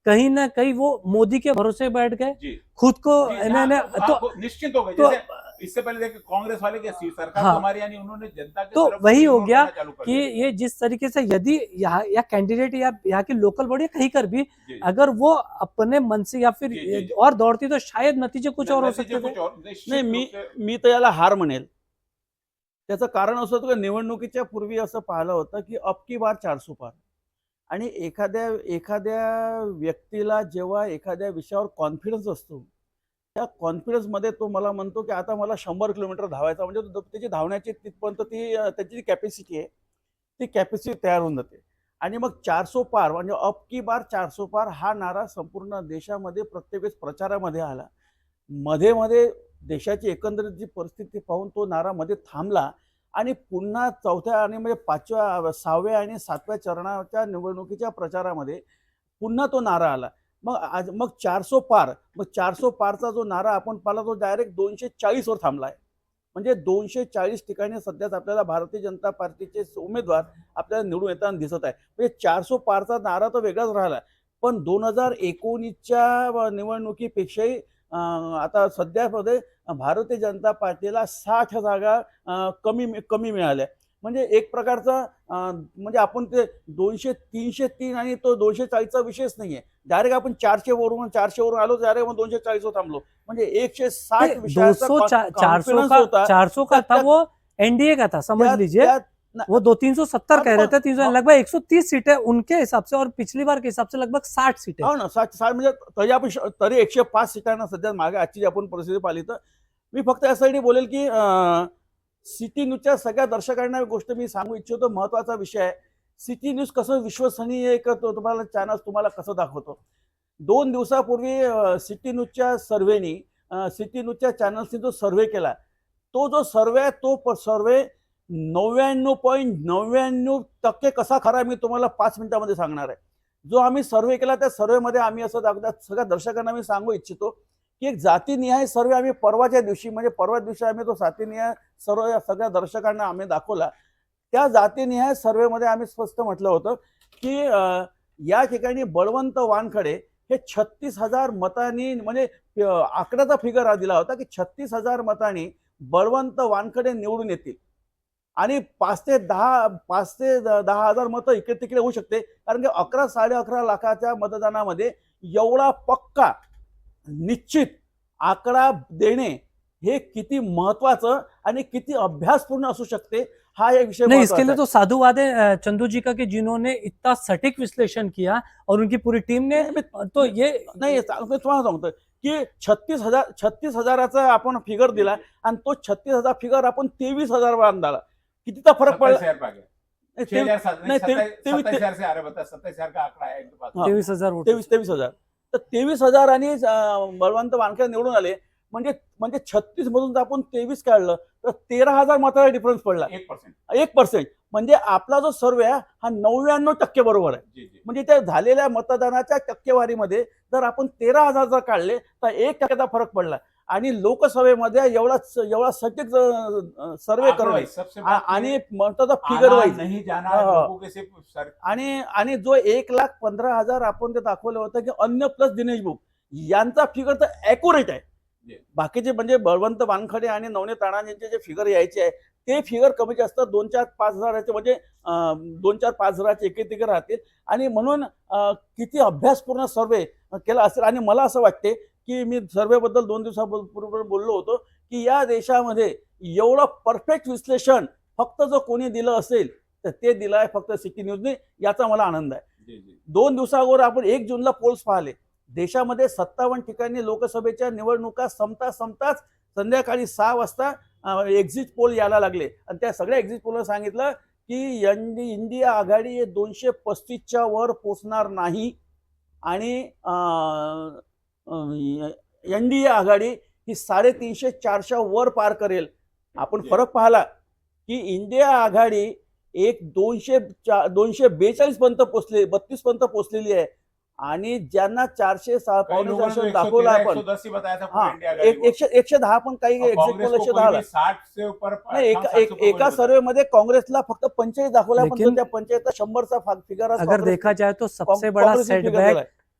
कहीं ना कहीं वो मोदी के भरोसे बैठ गए, जी, खुद को जी, इन्होंने आप तो निश्चिंत हो गए। तो जैसे इससे पहले देखिए कांग्रेस वाले की सरकार हाँ। तो हमारी, यानी उन्होंने जनता की तो तरफ वही से हो इग्नोर गया करना चालू कर कि दिया। ये जिस तरीके से यदि यहाँ या कैंडिडेट या यहाँ की लोकल बॉडी कहीं कर भी जी, अगर वो अपने मन से या फिर जी, जी, जी। और दौड़ती तो शायद नतीजे कुछ और हो नतीजे सकते थे। कुछ और, निश्चित नाही, रूप से। मी तर याला हार म्हणेल. त्याचं कारण असं होतं की निवडणुकीच्या पूर्वी असं पाहिलं होतं की अब की बार 400 पार. आणि एखाद्या एखाद्या व्यक्तीला जेव्हा एखाद्या विषयावर कॉन्फिडन्स असतो, त्या कॉन्फिडन्समध्ये तो मला म्हणतो की आता मला 100 किलोमीटर धावायचा, म्हणजे त्याची धावण्याची तिथपर्यंत त्याची जी कॅपॅसिटी आहे ती कॅपॅसिटी तयार होऊन जाते. आणि मग 400 पार म्हणजे अब की बार 400 पार हा नारा संपूर्ण देशामध्ये प्रत्येक वेळेस प्रचारामध्ये आला. मध्ये मध्ये देशाची एकंदरीत जी परिस्थिती पाहून तो नारा मध्ये थांबला आणि पुन्हा चौथ्या आणि म्हणजे 5व्या 6व्या आणि 7व्या चरणाच्या निवडणुकीच्या प्रचारामध्ये पुन्हा तो नारा आला. मग 400 पार, मग 400 पारचा जो नारा आपण पाहिला तो डायरेक्ट 240 वर थांबला आहे. म्हणजे 240 ठिकाणी सध्याच आपल्याला भारतीय जनता पार्टीचे उमेदवार आपल्याला निवडून येताना दिसत आहे. म्हणजे 400 पारचा नारा तर वेगळाच राहिला, पण 2019च्या निवडणुकीपेक्षाही आता सध्यामध्ये भारतीय जनता पार्टीला 60 जागा कमी मिळाल्या. म्हणजे एक प्रकारचा म्हणजे आपण ते 200 303 आणि तो 240चा विषयच नाहीये. डायरेक्ट आपण 400 वरून आलो, डायरेक्ट मग 240 वर थांबलो. म्हणजे 160 विषयाचा 400 का था वो एनडीए का था, समझ लीजिए वो 370 कह रहे थे, 300 लगभग 130 सीटें उनके हिसाब से और पिछली बार के हिसाब से लगभग 60 सीटें. हो ना, 60 म्हणजे तरी आपण तरी 105 सीटांना सध्या मागे आजची जी आपण परिस्थिती पाहिली तर मी फक्त यासाठी बोलेल की सिटी न्यूजच्या सगळ्या दर्शकांना एक गोष्ट मी सांगू इच्छितो, महत्वाचा विषय आहे. सिटी न्यूज कसं विश्वसनीय एक तुम्हाला चॅनल तुम्हाला कसं दाखवतो. 2 दिवसापूर्वी सिटी न्यूजच्या सर्व्हेनी सिटी न्यूजच्या चॅनल्सनी जो सर्व्हे केला, तो जो सर्व्हे आहे तो सर्व्हे 99.99% कसा खरा मी तुम्हाला 5 मिनिटांमध्ये सांगणार आहे. जो आम्ही सर्व्हे केला त्या सर्व्हेमध्ये आम्ही असं दाखवतात, सगळ्या दर्शकांना मी सांगू इच्छितो की एक जातीनिहाय सर्व्हे आम्ही परवाच्या दिवशी म्हणजे परवा दिवशी आम्ही तो जातीनिहाय सर्व सगळ्या दर्शकांना आम्ही दाखवला. त्या जातीनिहाय सर्व्हेमध्ये आम्ही स्पष्ट म्हटलं होतं की या ठिकाणी बळवंत वानखडे हे 36,000 मतांनी, म्हणजे आकड्याचा फिगर हा दिला होता की 36,000 मतांनी बळवंत वानखडे निवडून येतील आणि 5 ते 10,000 मतं इकडे तिकडे होऊ शकते, कारण की 11-11.5 लाखाच्या मतदानामध्ये एवढा पक्का निश्चित आकडा देणे हे किती महत्वाचं आणि किती अभ्यासपूर्ण असू शकते हा एक विषय नहीं, इसके लिए तो साधुवाद है चंदू जी का कि जिन्होंने इतना सटीक विश्लेषण किया और उनकी पूरी टीम ने. तो ये नाही, तुम्हाला सांगतो की 36,000चा आपण फिगर दिला आणि तो 36,000 फिगर आपण 23,000 वर अंदाला. कितीचा फरक पडला? 27,000 पा गया। 27,000 से आ रहे, बता 27,000 का आंकड़ा है इनके पास। 23,000 वोट. 23,000. तर 23,000 आणि बळवंत वानखडे निवडून आले, म्हणजे 36 मधून जर आपण 23 काढलं तर 13,000 मताचा डिफरन्स पडला. 1%. म्हणजे आपला जो सर्वे आहे हा 99% बरोबर आहे. म्हणजे त्या झालेल्या मतदानाच्या टक्केवारीमध्ये जर आपण 13,000 जर काढले तर 1%चा फरक पडला. आणि लोकसभेमध्ये एवढा सटीक सर्वे आंकड़ों करणे वाइज सबसे बात ये आणि है, म्हणतो फिगर आना वाईज नहीं जाना हाँ, हाँ। लोगों के सिर्फ आणि जो 1,15,000 आपण ते दाखवलं होतं की अन्य प्लस दिनेश बुक यांचा फिगर तर ॲक्युरेट आहे. जी. बाकीचे म्हणजे बळवंत वानखडे आणि नवनीत राणा यांचे जे फिगर यायचे आहे ते फिगर कमी जास्त 2-4-5 हजाराचे म्हणजे 2-4-5 हजाराचे एके राहतील. आणि म्हणून किती अभ्यासपूर्ण सर्वे केला असेल. आणि मला असं वाटते की मी सर्वेबद्दल 2 दिवसापूर्वी बोललो होतो की या देशामध्ये एवढं परफेक्ट विश्लेषण फक्त जो कोणी दिलं असेल तर ते दिलं आहे फक्त सिटी न्यूजने. याचा मला आनंद आहे. जी जी 2 दिवसाअगोदर आपण 1 जूनला पोल्स पाहिले. देशामध्ये 57 ठिकाणी लोकसभेच्या निवडणुका संपताच संध्याकाळी 6 वाजता एक्झिट पोल यायला लागले. आणि त्या सगळ्या एक्झिट पोलला सांगितलं की इंडिया आघाडी 235च्या वर पोचणार नाही आणि एनडीए आघाडी ही 350-400 वर पार करेल. आपण फरक पाहिला की इंडिया आघाडी 242 पर्यंत पोहोचले, 32 पर्यंत पोहोचलेली आहे. आणि ज्यांना 400 कई लोगों ने तो 400 दाखवला 113, आपण 110 ही बताया था हाँ, पूरे इंडिया आघाड़ी को। 110 पण काही और एक्झिट कांग्रेस पोल को 110 कोई भी 60 से ऊपर नाही. 60 से ऊपर एका कोई सर्वे मध्ये काँग्रेसला फक्त 45 दाखवला पण लेकिन तो त्या 45चा 100चा फिगर अगर देखा जाए तो सबसे बड़ा सेटबैक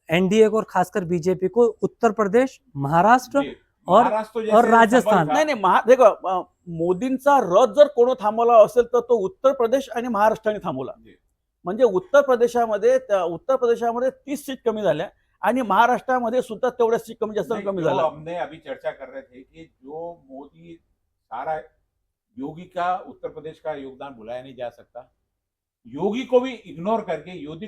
एनडीए को और खासकर बीजेपी को उत्तर प्रदेश, महाराष्ट्र जी, और महाराष्ट्र तो और जैसे राजस्थान। सबल था। नाही नाही देखो मोदींचा रथ जर कोण थांबवला असेल तर तो उत्तर प्रदेश आणि महाराष्ट्राने थांबवला. जी. म्हणजे उत्तर प्रदेशामध्ये 30 सीट कमी झाल्या आणि महाराष्ट्रामध्ये सुद्धा तेवढ्या सीट कमी जास्त नहीं, कमी जो झाल्या. हमने अभी चर्चा कर रहे थे कि जो मोदी सारा योगी का उत्तर प्रदेश का योगदान भुलाया नहीं जा सकता। योगी को भी इग्नोर करके योगी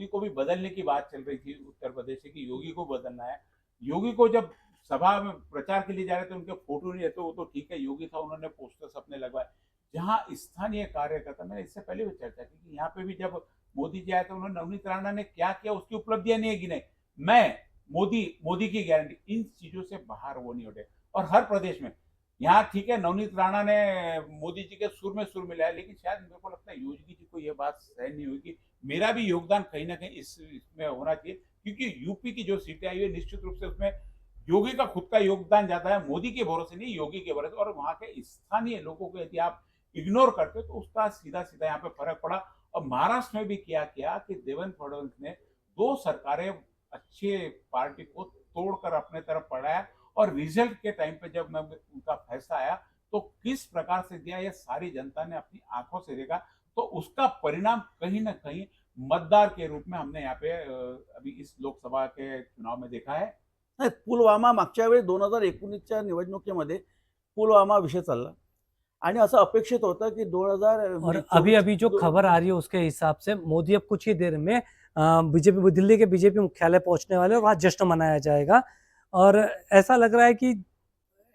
को भी बदलने की बात चल रही थी उत्तर प्रदेश से कि योगी को बदलना है। योगी को जब सभा में प्रचार के लिए जा रहे थे उनके फोटो नहीं है तो वो तो ठीक है, योगी था, उन्होंने पोस्टर्स अपने लगवाए। जहां स्थानीय कार्यकर्ता, मैंने इससे पहले भी चर्चा की कि यहाँ पे भी जब मोदी जी आए तो उन्होंने नवनीत राणा ने क्या किया उसकी उपलब्धियां नहीं है गिनाई। मैं मोदी की गारंटी, इन चीजों से बाहर वो नहीं उठे। और हर प्रदेश में यहाँ ठीक है, नवनीत राणा ने मोदी जी के सुर में सुर मिलाया, लेकिन शायद मेरे को लगता है योगी जी को ये बात सहन नहीं हुई कि मेरा भी योगदान कहीं ना कहीं इसमें होना चाहिए, क्योंकि यूपी की जो सीटें आई है निश्चित रूप से उसमें योगी का खुद का योगदान ज्यादा है, मोदी के भरोसे नहीं, योगी के भरोसे। और वहां के स्थानीय लोगों को यदि आप इग्नोर करते हो तो उसका सीधा सीधा यहाँ पे फर्क पड़ा। और महाराष्ट्र में भी क्या किया कि देवेंद्र फडणवीस ने 2 सरकारें अच्छे पार्टी को तोड़कर अपने तरफ पढ़ाया, और रिजल्ट के टाइम पे जब उनका फैसला आया तो किस प्रकार से दिया ये सारी जनता ने अपनी आंखों से देखा। तो उसका परिणाम कहीं ना कहीं मतदार के रूप में हमने यहाँ पे अभी इस लोकसभा के चुनाव में देखा है। नाही, पुलवामा मागच्या वेळी 2019च्या निवडणुकीमध्ये पुलवामा विषय चालला आणि असं अपेक्षित होतं की 2000 और अभी जो खबर आ रही है उसके हिसाब से मोदी अब कुछ ही देर में बीजेपी दिल्ली के बीजेपी मुख्यालय पहुंचने वाले और वहां जश्न मनाया जाएगा। और ऐसा लग रहा है कि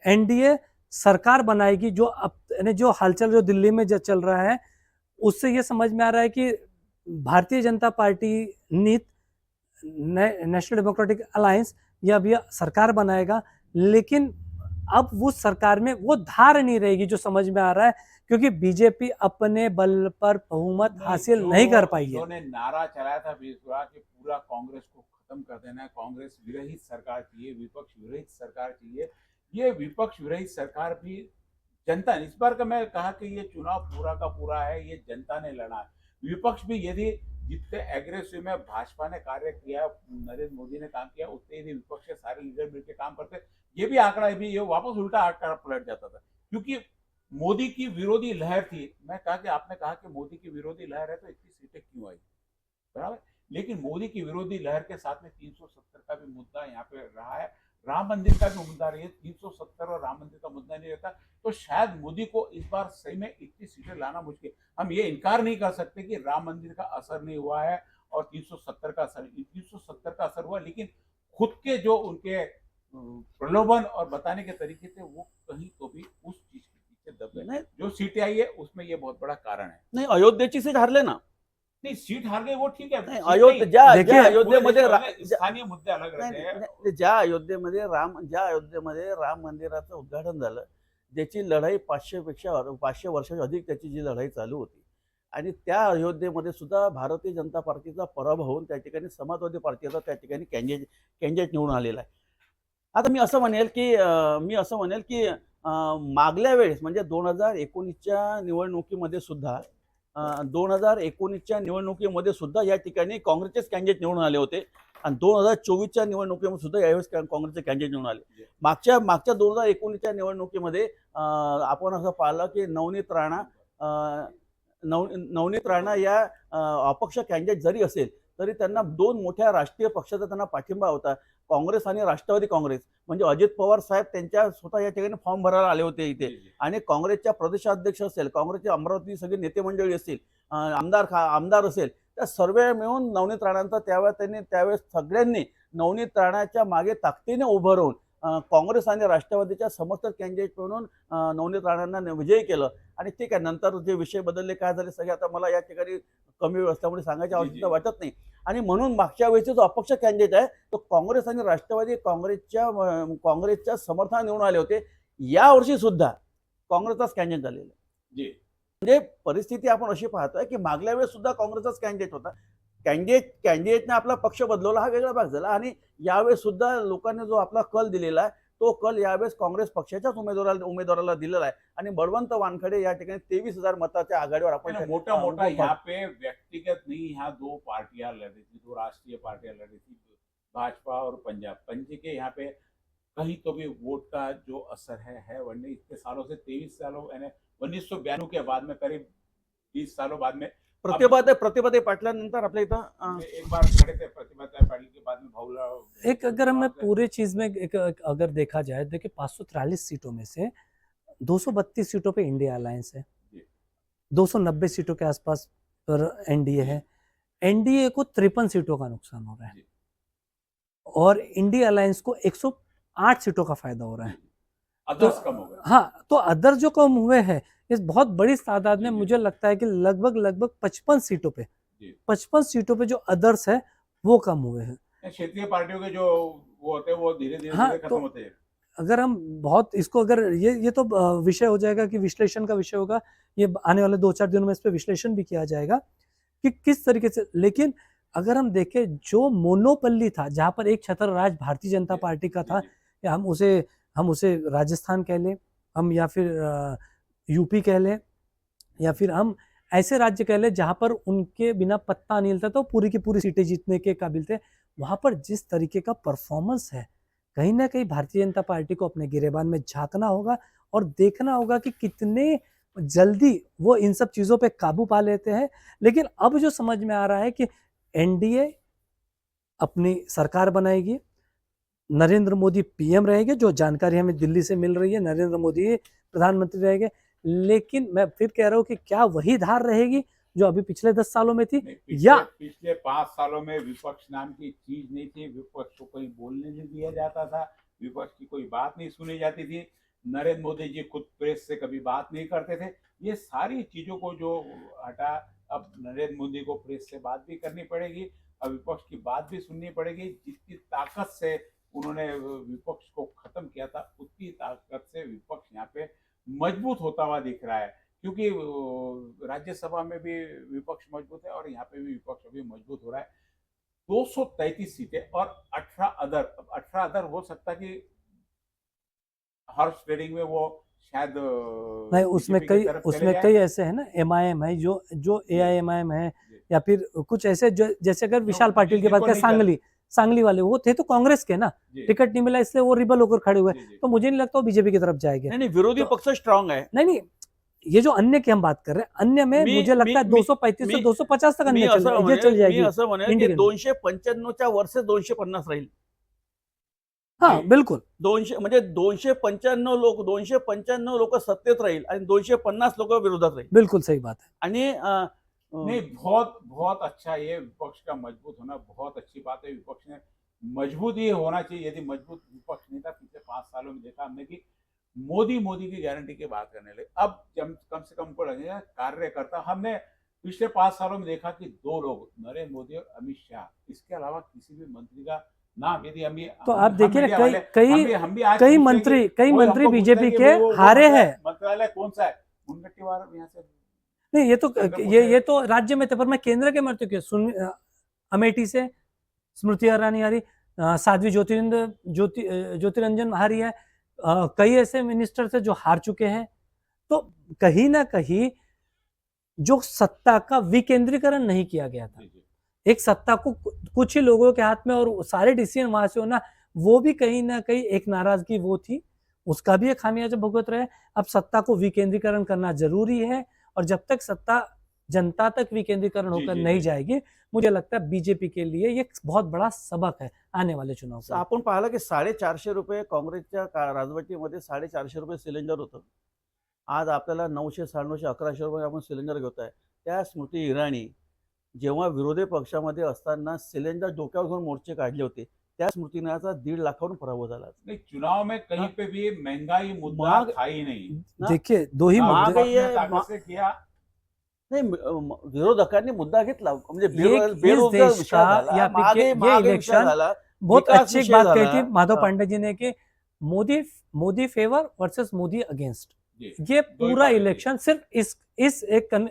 एनडीए सरकार बनाएगी। जो हलचल जो दिल्ली में जो चल रहा है उससे ये समझ में आ रहा है कि Bharatiya Janata party national democratic alliance ये अभी सरकार बनाएगा, लेकिन अब वो सरकार में वो धार नहीं रहेगी जो समझ में आ रहा है, क्योंकि बीजेपी अपने बल पर बहुमत हासिल नहीं कर पाई है। उन्होंने नारा चलाया था बीजेपी कि पूरा कांग्रेस को खत्म कर देना है, कांग्रेस विरहित सरकार चाहिए, विपक्ष विरहित सरकार चाहिए। ये विपक्ष विरहित सरकार भी जनता ने, इस बार का मैं कहा कि ये चुनाव पूरा का पूरा है, ये जनता ने लड़ा है। विपक्ष भी यदि जितने एग्रेसिव में भाजपा ने कार्य किया, नरेंद्र मोदी ने काम किया, उतने ही विपक्ष के सारे लीडर मिलकर काम करते, ये भी आंकड़ा भी ये वापस उल्टा आंकड़ा पलट जाता था। क्योंकि मोदी की विरोधी लहर थी। मैं कहा कि आपने कहा कि मोदी की विरोधी लहर है तो इतनी सीटें क्यों आई, बराबर। लेकिन मोदी की विरोधी लहर के साथ में 370 का भी मुद्दा यहाँ पे रहा है, राम मंदिर का भी मुद्दा रही है। 370 और राम मंदिर का मुद्दा नहीं रहता तो शायद मोदी को इस बार सही में इतनी सीटें लाना मुश्किल। हम ये इनकार नहीं कर सकते कि राम मंदिर का असर नहीं हुआ है और 370 का असर, 370 का असर हुआ, लेकिन खुद के जो उनके प्रलोभन और बताने के तरीके थे वो कहीं तो भी उस चीज के पीछे दब गए। जो सीटें आई है उसमें ये बहुत बड़ा कारण है। नाही, अयोध्येची सीट हारले ना, नहीं सीट हार गई वो ठीक है, नाही, ज्या अयोध्येमध्ये स्थानीय मुद्दे अलग रहते हैं। ज्या अयोध्येमध्ये राम मंदिराचं उद्घाटन झालं, ज्याची लढाई 500 वर्षाच्या अधिक त्याची जी लढाई चालू होती, आणि त्या अयोध्येमध्ये सुद्धा भारतीय जनता पार्टीचा पराभव होऊन त्या ठिकाणी समाजवादी पार्टीचा त्या ठिकाणी कॅन्डिडेट निवडून आलेला आहे। आता मी असं म्हणेल की मागल्या वेळेस म्हणजे 2019च्या निवडणुकीमध्ये सुद्धा 2019च्या निवडणुकीमध्ये सुद्धा या ठिकाणी काँग्रेसचेच कॅन्डिडेट निवडून आले होते आणि 2024च्या निवडणुकीमध्ये सुद्धा यावेळेस काँग्रेसचे कॅन्डिडेट निवडून आले. मागच्या 2019च्या निवडणुकीमध्ये आपण असं पाहिलं की नवनीत राणा या अपक्ष कॅन्डिडेट जरी असेल तरी त्यांना दोन मोठ्या राष्ट्रीय पक्षाचा त्यांना पाठिंबा होता, काँग्रेस आणि राष्ट्रवादी काँग्रेस. म्हणजे अजित पवार साहेब त्यांच्या स्वतः या ठिकाणी फॉर्म भरायला आले होते इथे आणि काँग्रेसच्या प्रदेशाध्यक्ष असेल, काँग्रेसचे अमरावती सगळी नेते मंडळी असतील, आमदार असेल, त्या सर्व मिळून नवनीत राणांचा त्यावेळेस सगळ्यांनी नवनीत राणाच्या मागे ताकदीने उभं राहून काँग्रेस आणि राष्ट्रवादीच्या समर्थक कॅन्डिडेट म्हणून नवनीत राणांना विजयी केलं. आणि ठीक आहे, नंतर जे विषय बदलले काय झाले सगळे आता मला या ठिकाणी कमी वेळ असल्यामुळे सांगायची आवश्यकता वाटत नाही. आणि म्हणून मागच्या वेळेचा जो अपक्ष कॅन्डिडेट आहे तो काँग्रेस आणि राष्ट्रवादी काँग्रेसच्या समर्थनाने निवडून आले होते. यावर्षी सुद्धा काँग्रेसचाच कॅन्डिडेट झालेला आहे. म्हणजे परिस्थिती आपण अशी पाहतोय की मागल्या वेळेस सुद्धा काँग्रेसचाच कॅन्डिडेट होता. कॅन्डिडेटने आपला पक्ष बदलवला हा वेगळा भाग झाला आणि यावेळेस सुद्धा लोकांनी जो आपला कल दिलेला आहे तो कल यावेळेस काँग्रेस पक्षाच्याच उमेदवाराला दिलेला आहे आणि बळवंत वानखडे या ठिकाणी 23,000 मताच्या आघाडीवर आपण मोटा यहाँ पे व्यक्तिगत नहीं, यहाँ दो पार्टियां लड़ी थी, दो राष्ट्रीय पार्टियां लड़ी थी, भाजपा और पंजाब के यहाँ पे कहीं तो भी वोट का जो असर है वरना इतने सालों से 23 सालों यानी 1992 के बाद में करीब 20 सालों बाद में प्रतिभाताई पाटलांनंतर आपल्या इथं एक बार खड़े थे प्रतिभाताई पाटिल के बाद में भावला एक अगर हमें पूरे चीज में अगर देखा जाए, देखिए 543 सीटों में से 232 सीटों पे इंडिया अलायंस है, 290 सीटों के आसपास पर एनडीए है. एनडीए को 53 सीटों का नुकसान हो रहा है और इंडिया अलायंस को 108 सीटों का फायदा हो रहा है. अदर्स कम हो गए. हाँ, तो अदर जो कम हुए हैं इस बहुत बड़ी तादाद में मुझे लगता है कि लगभग 55 सीटों पे जो अदर्स है वो कम हुए हैं. क्षेत्रीय पार्टियों के जो वो होते हैं वो धीरे धीरे हाँ, खत्म तो होते हैं. अगर हम बहुत इसको अगर ये तो विषय हो जाएगा कि विश्लेषण का विषय होगा, ये आने वाले 2-4 दिनों में इस पे विश्लेषण भी किया जाएगा कि किस तरीके से. लेकिन अगर हम देखें जो मोनोपल्ली था जहां पर एक छत्र राज भारतीय जनता पार्टी का था, या हम उसे राजस्थान कह लें, हम या फिर यूपी कह लें, या फिर हम ऐसे राज्य कह लें जहां पर उनके बिना पत्ता नहीं हिलता तो पूरी की पूरी सीटें जीतने के काबिल थे. वहां पर जिस तरीके का परफॉर्मेंस है, कहीं ना कहीं भारतीय जनता पार्टी को अपने गिरेबान में झांकना होगा और देखना होगा कि कितने जल्दी वो इन सब चीजों पे काबू पा लेते हैं. लेकिन अब जो समझ में आ रहा है कि एनडीए अपनी सरकार बनाएगी, नरेंद्र मोदी पीएम रहेंगे, जो जानकारी हमें दिल्ली से मिल रही है नरेंद्र मोदी प्रधानमंत्री रहेंगे. लेकिन मैं फिर कह रहा हूं कि क्या वही धार रहेगी जो अभी पिछले 10 सालों में थी, या पिछले 5 सालों में विपक्ष नाम की चीज नहीं थी, विपक्ष को कोई बोलने नहीं दिया जाता था, विपक्ष की कोई बात नहीं सुनी जाती थी, नरेंद्र मोदी जी खुद प्रेस से कभी बात नहीं करते थे. ये सारी चीजों को जो हटा, अब नरेंद्र मोदी को प्रेस से बात भी करनी पड़ेगी, अब विपक्ष की बात भी सुननी पड़ेगी. जितनी ताकत से उन्होंने विपक्ष को खत्म किया था उतनी ताकत से विपक्ष यहाँ पे मजबूत होता हुआ दिख रहा है, क्योंकि राज्यसभा में भी विपक्ष मजबूत है और यहाँ पे भी विपक्ष अभी मजबूत हो रहा है. 233 सीटें और 18 अदर हो सकता है कि हॉर्स ट्रेडिंग में वो शायद नहीं, उसमें कई ऐसे है ना, एमआईएम है जो एआईएमआईएम है, या फिर कुछ ऐसे जैसे अगर विशाल पाटिल की बात करें, सांगली वाले वो थे तो कांग्रेस के ना, टिकट नहीं मिला इसलिए वो रिबल होकर खड़े हुए. तो मुझे नहीं लगता वो बीजेपी की तरफ जाएंगे. नहीं, विरोधी पक्ष स्ट्रांग है. नहीं, ये जो अन्य की हम बात कर रहे हैं, अन्य में मुझे लगता है 235 से 250 तक अन्य चल जाएगी. 295च्या वर्ष 250 राहील. हाँ बिल्कुल, 200 म्हणजे 295 लोक सत्तेत राहील आणि 250 लोक विरोधात राहील. बिल्कुल सही बात है. आणि नहीं, बहुत अच्छा, ये विपक्ष का मजबूत होना बहुत अच्छी बात है. विपक्ष ने मजबूत ये होना चाहिए. यदि मजबूत विपक्ष नहीं था पिछले 5 सालों में देखा हमने कि मोदी की गारंटी की बात करने लगे. अब कम से कम को लगेगा कार्यकर्ता. हमने पिछले 5 सालों में देखा कि 2 लोग, नरेंद्र मोदी और अमित शाह, इसके अलावा किसी भी मंत्री का नाम यदि हम तो आप देखिए ना, कई मंत्री बीजेपी के हारे हैं. मंत्रालय कौन सा है मुनगट्टीवार यहाँ से नहीं, ये तो राज्य में थे, पर मैं केंद्र के मंत्री के अमेठी से स्मृति ईरानी आ रही, साध्वी ज्योतिरंजन हारी है, कई ऐसे मिनिस्टर्स है जो हार चुके हैं। तो कहीं ना कहीं जो सत्ता का विकेंद्रीकरण नहीं किया गया था, एक सत्ता को कुछ ही लोगों के हाथ में और सारे डिसीजन वहां से होना, वो भी कहीं ना कहीं एक नाराजगी वो थी, उसका भी एक खामियाजा भुगत रहे। अब सत्ता को विकेंद्रीकरण करना जरूरी है, और जब तक सत्ता जनता तक विकेंद्रीकरण होकर नहीं जाएगी, मुझे लगता है बीजेपी के लिए ये बहुत बड़ा सबक है आने वाले चुनाव तर आपण पाहिलं की 450 रुपये काँग्रेसच्या राजवटीमध्ये 450 रुपये सिलेंडर होतं. आज आपल्याला 900, 950, 1100 रुपये आपण सिलेंडर घेत आहे. त्या स्मृती इराणी जेव्हा विरोधी पक्षामध्ये असताना सिलेंडर डोक्यावर घेऊन मोर्चे काढले होते, त्या स्मृती इराणीचा 1.5 लाखावरून पराभव झाला. नहीं, चुनाव में कहीं पे भी महंगाई मुद्दा मांग- था ही नहीं। देखिए दो ही मांग- मुद्दे, आपने ये ताकत से किया। नाही, विरोधकांनी मुद्दा घेतला, म्हणजे इस बेरोजगार देश विषय का झाला, या फिर महागाई ये महागाई विषय इलेक्शन झाला, बहुत विकास अच्छी एक विषय बात कही झाला. थी माधव हाँ. पांडे जी ने कि Modi Modi favour versus Modi against, जी, ये दो ही पूरा पार्टी इलेक्शन सिर्फ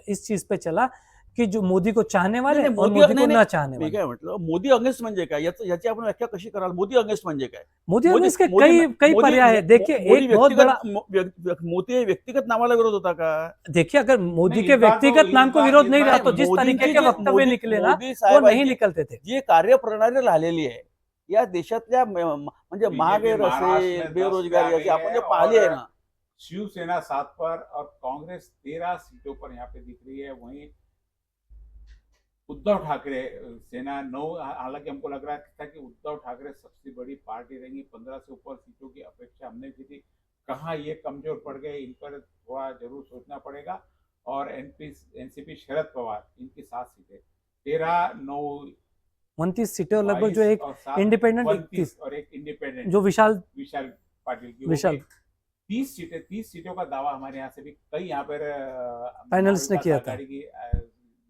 इस चीज पे चला कि जो मोदी को चाहने वाले नाही, और मोदी मोदी को नाही, ना नाही, चाहने मी वाले। काय म्हटलं, मोदी अगेन्स्ट म्हणजे काय, याची आपण व्याख्या कशी कराल? मोदी अगेन्स्ट म्हणजे काय? मोदी मोदी- अगेंस्ट के मोदी- कई कई मोदी- पर्याय है। देखिए मोदी एक बहुत बड़ा, मोदी व्यक्तिगत नामाला विरोध होता का? देखिए अगर मोदी नहीं, के इस बार व्यक्तिगत तो- नाम इस को बार- विरोध इस नहीं बार रहा, तो जिस मोदींची तरीके के जी- वक्तव्य मोदी- निकले ना, मोदी वो साहेबांची नहीं निकलते थे। जी कार्यप्रणाली राहिलेली आहे या देशातल्या म्हणजे बीजेपी महागाई महाराष्ट्र में असेल, 10 पे बेरोजगारी आ असेल, गई आपण जे है पाहिली आहे और ना, शिवसेना 7 पर और कांग्रेस 13 सीटों पर यहाँ पे दिख रही है। वहीं उद्धव ठाकरे सेना 9, हालांकि हमको लग रहा था कि उद्धव ठाकरे सबसे बड़ी पार्टी रहेंगी, 15 से ऊपर सीटों की अपेक्षा हमने की थी। कहाँ ये कमजोर पड़ गए, इन पर थोड़ा जरूर सोचना पड़ेगा। और एनसीपी शरद पवार, इनकी 7 सीटें, 13, 9, 29 सीटें और लगभग जो 22 एक और 7, इंडिपेंडेंट 29 और एक इंडिपेंडेंट जो विशाल विशाल पाटिल की विशाल 30 सीटें, 30 सीटों का दावा हमारे यहाँ से भी कई यहाँ पर पैनल्स ने किया था। आघाड़ी की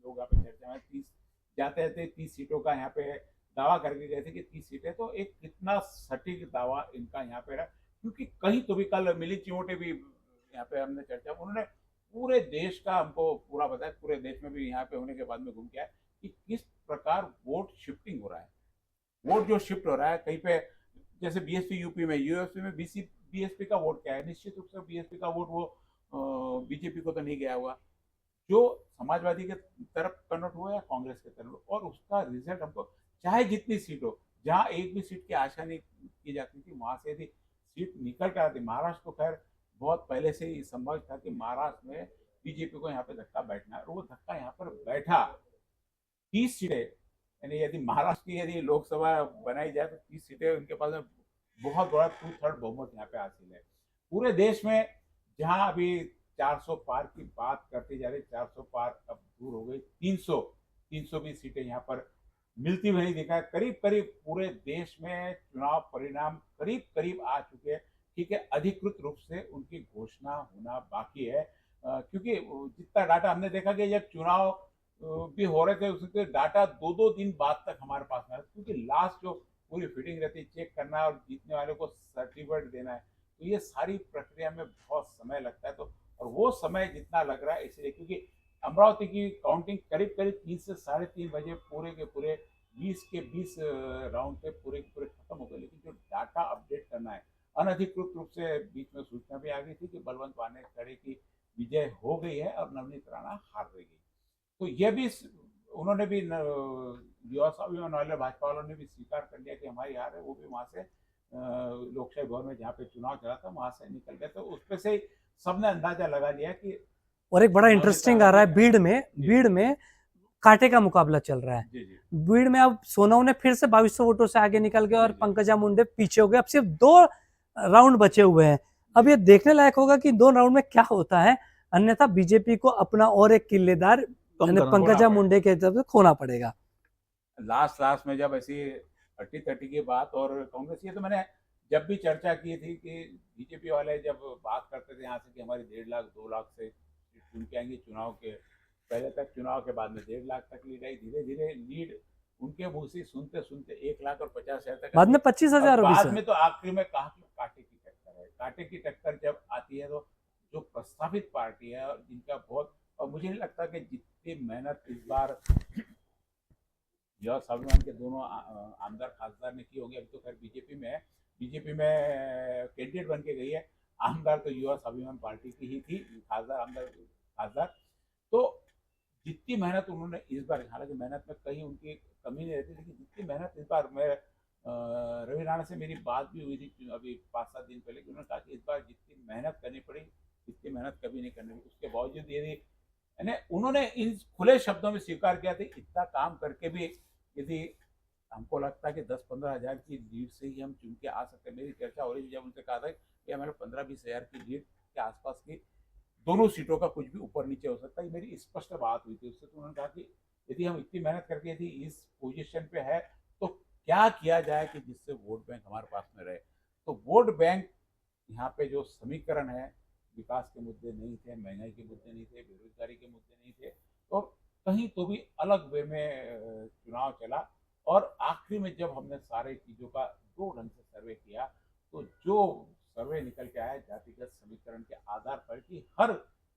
लोग यहाँ पे चर्चा में 30 जाते जाते 30 सीटों का यहाँ पे दावा करके गए थे कि 30 सीटें, तो एक कितना सटीक दावा इनका यहाँ पे रहा। क्योंकि कहीं तो भी कल मिली चिमोटे भी यहाँ पे हमने चर्चा, उन्होंने पूरे देश का हमको पूरा बताया, पूरे देश में भी यहाँ पे होने के बाद में घूम के आए कि किस प्रकार वोट शिफ्टिंग हो रहा है। वोट जो शिफ्ट हो रहा है कहीं पे, जैसे बीएसपी यूपी में, यूएसपी में बीएसपी का वोट क्या है, निश्चित रूप से बीएसपी का वोट वो बीजेपी को तो नहीं गया हुआ, जो समाजवादी के तरफ कन्वर्ट हुआ या कांग्रेस के तरफ, और उसका रिजल्ट हमको चाहे जितनी सीट हो, जहां एक भी सीट की आशा नहीं की जाती थी, वहां से यदि सीट निकल कर आती, महाराष्ट्र को खैर बहुत पहले से ही संभव था कि महाराष्ट्र में बीजेपी को यहाँ पे धक्का बैठना है, और वो धक्का यहाँ पर बैठा। 30 सीटें, यानी यदि महाराष्ट्र की यदि लोकसभा बनाई जाए तो 30 सीटें उनके पास में बहुत बड़ा 2/3 बहुमत यहाँ पे हासिल है। पूरे देश में जहां अभी 400 पार की बात करती जा रही, 400 पार अब दूर हो गई, 320 सीटें यहाँ पर मिलती हुई नहीं दिखा। करीब करीब पूरे देश में चुनाव परिणाम करीब करीब आ चुके हैं। ठीक है, अधिकृत रूप से उनकी घोषणा होना बाकी है, क्योंकि जितना डाटा हमने देखा कि जब चुनाव भी हो रहे थे उसके डाटा 2-2 दिन बाद तक हमारे पास में, क्योंकि लास्ट जो पूरी फिटिंग रहती है, चेक करना और जीतने वाले को सर्टिफिकेट देना है, तो ये सारी प्रक्रिया में बहुत समय लगता है। तो और वो समय जितना लग रहा है इसलिए क्योंकि अमरावती की काउंटिंग करीब करीब 3 से 3:30 बजे पूरे के पूरे 20 के 20 राउंड पे पूरे के पूरे खत्म हो गए। लेकिन जो डाटा अपडेट करना है, अनधिकृत रूप से बीच में सूचना भी आ गई थी कि बलवंत वानेखड़े की विजय हो गई है और नवनीत राणा हार गई। तो ये भी उन्होंने भी युवा स्वाभिमान वाले भाजपा वालों ने भी स्वीकार कर लिया कि हमारी हार है। वो भी वहां से लोकशाही भवन में जहाँ पे चुनाव चला था वहां से निकल गए, तो उसपे से सबने अंदाजा लगा लिया कि। और एक बड़ा इंटरेस्टिंग आ रहा है बीड़ में कांटे का मुकाबला चल रहा है। जी। बीड़ में अब सोनऊ ने फिर से 2200 वोटों से आगे निकल गए और पंकजा मुंडे पीछे हो गए। अब सिर्फ 2 राउंड बचे हुए हैं। अब ये देखने लायक होगा कि 2 राउंड में क्या होता है, अन्यथा बीजेपी को अपना और एक किल्लेदार पंकजा मुंडे के तरफ से खोना पड़ेगा। लास्ट में जब ऐसी 30-30 की बात, और कांग्रेस की तो मैंने जब भी चर्चा की थी कि बीजेपी वाले जब बात करते थे यहाँ से कि हमारी 1.5 लाख 2 लाख से चुन के आएंगे, चुनाव के पहले तक, चुनाव के बाद में 1.5 लाख तक लीड आई, धीरे धीरे लीड उनके मुंह से सुनते 1,50,000 तक, बाद में 25,000, बाद में तो आखिरी में कहा कि कांटे की टक्कर है। कांटे की टक्कर जब आती है तो जो प्रस्तावित पार्टी है और जिनका बहुत, और मुझे नहीं लगता कि जितनी मेहनत इस बार युवा स्वाभिमान के दोनों आमदार खासदार ने की होंगी। अभी तो खैर बीजेपी में है, बीजेपी में कैंडिडेट बन के गई है। आमदार तो युवा स्वाभिमान पार्टी की ही थी, खासदार। तो जितनी मेहनत उन्होंने इस बार, हालांकि मेहनत में कहीं उनकी कमी नहीं रहती, लेकिन जितनी मेहनत इस बार, मैं रवि राणा से मेरी बात भी हुई थी अभी 5-7 दिन पहले, उन्होंने कहा कि इस बार जितनी मेहनत करनी पड़ी इतनी मेहनत कभी नहीं करनी पड़ी। उसके बावजूद यदि यानी उन्होंने इन खुले शब्दों में स्वीकार किया था, इतना काम करके भी यदि हमको लगता है कि 10-15 हज़ार की लीड से ही हम चुन के आ सकते हैं। मेरी चर्चा हो रही थी जब उनसे कहा था कि हमारे 15-20 हज़ार की लीड के आसपास की दोनों सीटों का कुछ भी ऊपर नीचे हो सकता है, मेरी स्पष्ट बात हुई थी उससे। तो उन्होंने कहा कि यदि हम इतनी मेहनत करके यदि इस पोजीशन पे है तो क्या किया जाए कि जिससे वोट बैंक हमारे पास में रहे। तो वोट बैंक यहाँ पे जो समीकरण है, विकास के मुद्दे नहीं थे, महंगाई के मुद्दे नहीं थे, बेरोजगारी के मुद्दे नहीं थे, तो कहीं तो भी अलग वे में चुनाव चला। और आखिरी में जब हमने सारे चीज़ों का 2 ढंग से सर्वे किया तो जो सर्वे निकल के आया जातिगत समीकरण के आधार पर कि हर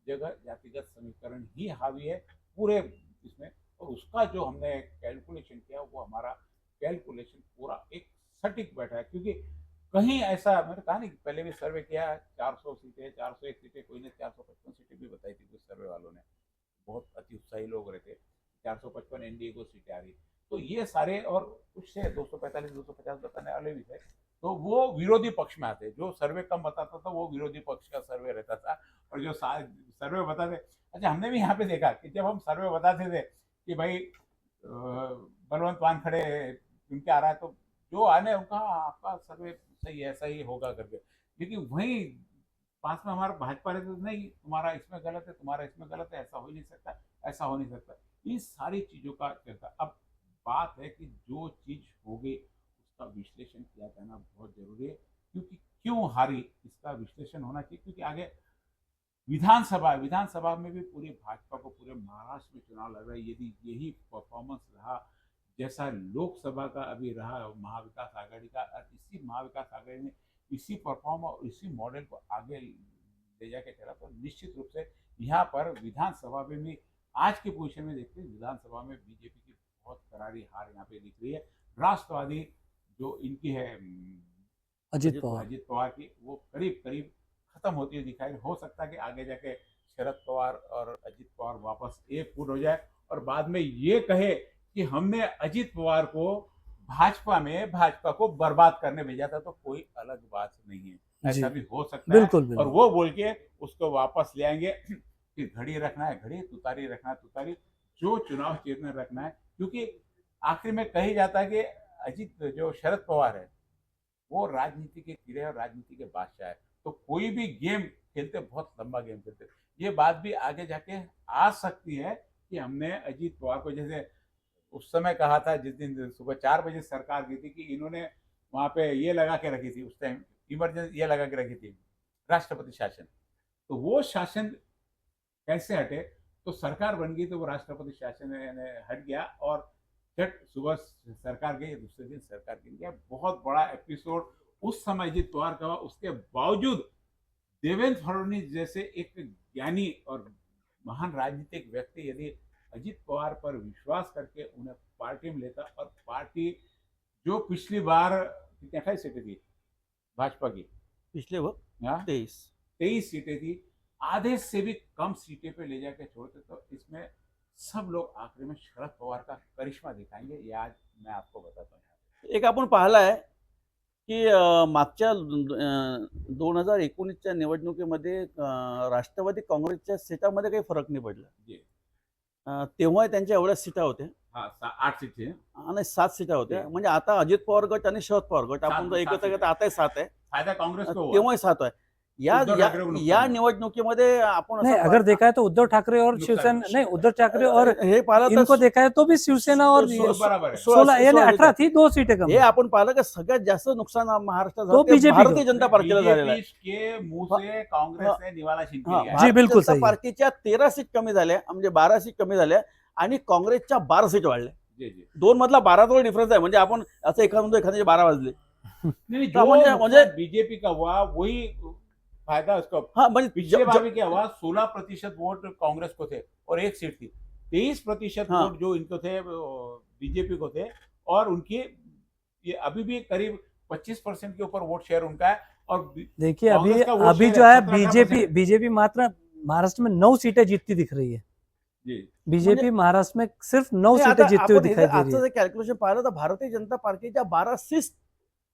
जगह जातिगत समीकरण ही हावी है पूरे इसमें, और उसका जो हमने कैलकुलेशन किया वो हमारा कैलकुलेशन पूरा एक सटीक बैठा है। क्योंकि कहीं ऐसा, मैंने कहा नहीं, पहले भी सर्वे किया, 400 सीटें, 401 सीटें, कोई ने 455 सीटें भी बताई थी कुछ सर्वे वालों ने, बहुत अति उत्साही लोग रहते, 455 एनडीए को सीटें आ रही। तो ये सारे और कुछ से 245-250 बताने वाले भी थे, तो वो विरोधी पक्ष में आते। जो सर्वे कम बताता था वो विरोधी पक्ष का सर्वे रहता था, और जो सर्वे बताते, अच्छा हमने भी यहाँ पे देखा कि जब हम सर्वे बताते थे कि भाई बलवंत वानखड़े उनके आ रहा है, तो जो आने उनका आपका सर्वे सही है, ऐसा ही होगा करके, लेकिन वहीं पास में हमारा भाजपा रहते तो नहीं, तुम्हारा इसमें गलत है, तुम्हारा इसमें गलत है, ऐसा हो ही नहीं सकता, ऐसा हो नहीं सकता। इन सारी चीज़ों का चलता। अब बात है कि जो चीज़ हो गई उसका विश्लेषण किया जाना बहुत जरूरी है, क्योंकि क्यों हारी इसका विश्लेषण होना चाहिए। क्योंकि आगे विधानसभा में भी पूरी भाजपा को पूरे महाराष्ट्र में चुनाव लड़ रहा है। यदि यही परफॉर्मेंस रहा जैसा लोकसभा का अभी रहा महाविकास आघाड़ी का, और इसी महाविकास आघाड़ी ने इसी परफॉर्म और इसी मॉडल को आगे ले जाके चला, तो निश्चित रूप से यहाँ पर विधानसभा में भी आज की पोजीशन में देखते हैं, विधानसभा में बीजेपी की बहुत करारी हार यहाँ पे दिख रही है। राष्ट्रवादी जो इनकी है अजित पवार की, वो करीब करीब खत्म होती हुई दिखाई। हो सकता है कि आगे जाके शरद पवार और अजित पवार वापस एक फुट हो जाए और बाद में ये कहे कि हमने अजित पवार को भाजपा को बर्बाद करने भेजा था, तो कोई अलग बात नहीं है, ऐसा भी हो सकता है। और वो बोल के उसको वापस ले आएंगे कि घड़ी रखना है घड़ी, तुतारी रखना है तुतारी, जो चुनाव चिन्ह रखना है। क्योंकि आखिर में कही जाता है कि अजित जो शरद पवार है वो राजनीति के कीड़े और राजनीति के बादशाह है, तो कोई भी गेम खेलते बहुत लंबा गेम खेलते। ये बात भी आगे जाके आ सकती है कि हमने अजित पवार को, जैसे उस समय कहा था जिस दिन सुबह 4 बजे सरकार गई थी, कि इन्होंने वहां पे ये लगा के रखी थी, उस टाइम इमरजेंसी ये लगा के रखी थी राष्ट्रपति शासन, तो वो शासन कैसे हटे, तो सरकार बन गई तो वो राष्ट्रपति शासन हट गया और झट सुबह सरकार गई, दूसरे दिन सरकार गिर गया। बहुत बड़ा एपिसोड उस समय अजित पवार का हुआ। उसके बावजूद देवेंद्र फडणवीस जैसे एक ज्ञानी और महान राजनीतिक व्यक्ति यदि अजित पवार पर विश्वास करके उन्हें पार्टी में लेता, और पार्टी जो पिछली बार 28 सीटें थी भाजपा की, पिछले वक्त 23 सीटें थी, आधे से भी कम सीटें पे ले जाके छोड़ते, तो इसमें सब लोग आखिरी में शरद पवार का करिश्मा दिखाएंगे। ये आज मैं आपको बताता हूँ। एक आपण पाहिला आहे की मागच्या 2019च्या निवडणुकीमध्ये राष्ट्रवादी काँग्रेसच्या सीटामध्ये काही फरक नाही पडला। तेव्हा त्यांच्या एवढ्या सीटा होत्या, 8 सीटें आणि 7 सीटा होत्या। म्हणजे आता अजित पवार गट आणि शरद पवार गट आपण एकत्र घेता, आता 7 आहे, फायदा कांग्रेस को हुआ, तेव्हा 7 आहे। या निवडणुकीमध्ये आपण नहीं, अगर देखा है तो उद्धव ठाकरे और शिवसेना नहीं, उद्धव ठाकरे और हे पाहिलं इनको देखा है तो भी शिवसेना और बराबर है। 16 यानी 18 थी, 2 सीटें कम। हे आपण पाहिलं की सगळ्यात जास्त नुकसान महाराष्ट्रात तो झालं ते बीजेपी भारतीय जनता पार्टीला झालेलं आहे। के मुंह से कांग्रेस ने निवाला छीन लिया है। जी, बिल्कुल जनता सही है। पार्टीच्या 13 सीट कमी झाल्या, म्हणजे 12 सीट कमी झाल्या, आणि काँग्रेसच्या 12 सीट वाढल्या। जी जी, 2 मधला 12 तो डिफरन्स आहे। म्हणजे आपण असं एखाद्याचे 12 वाजले, नहीं, तो जो म्हणजे बीजेपी का हुआ वही फायदा उसको। हाँ, म्हणजे पिछले बार भी क्या हुआ, 16% वोट कांग्रेस को थे और 1 सीट थी, 23% हाँ। वोट जो इनको थे बीजेपी को थे, और उनकी ये अभी भी करीब 25% के ऊपर वोट शेयर उनका है। और देखिए अभी कांग्रेस का वोट अभी शेयर जो है 17-18%। बीजेपी मात्र महाराष्ट्र में 9 सीटें जीतती दिख रही है। जी बीजेपी महाराष्ट्र में सिर्फ 9 नाही, सीटें आता जीतती हुई आपण दिखाई दे रही आजचं है। जर कॅल्क्युलेशन पाहिलं तर भारतीय जनता पार्टीच्या 12 सीट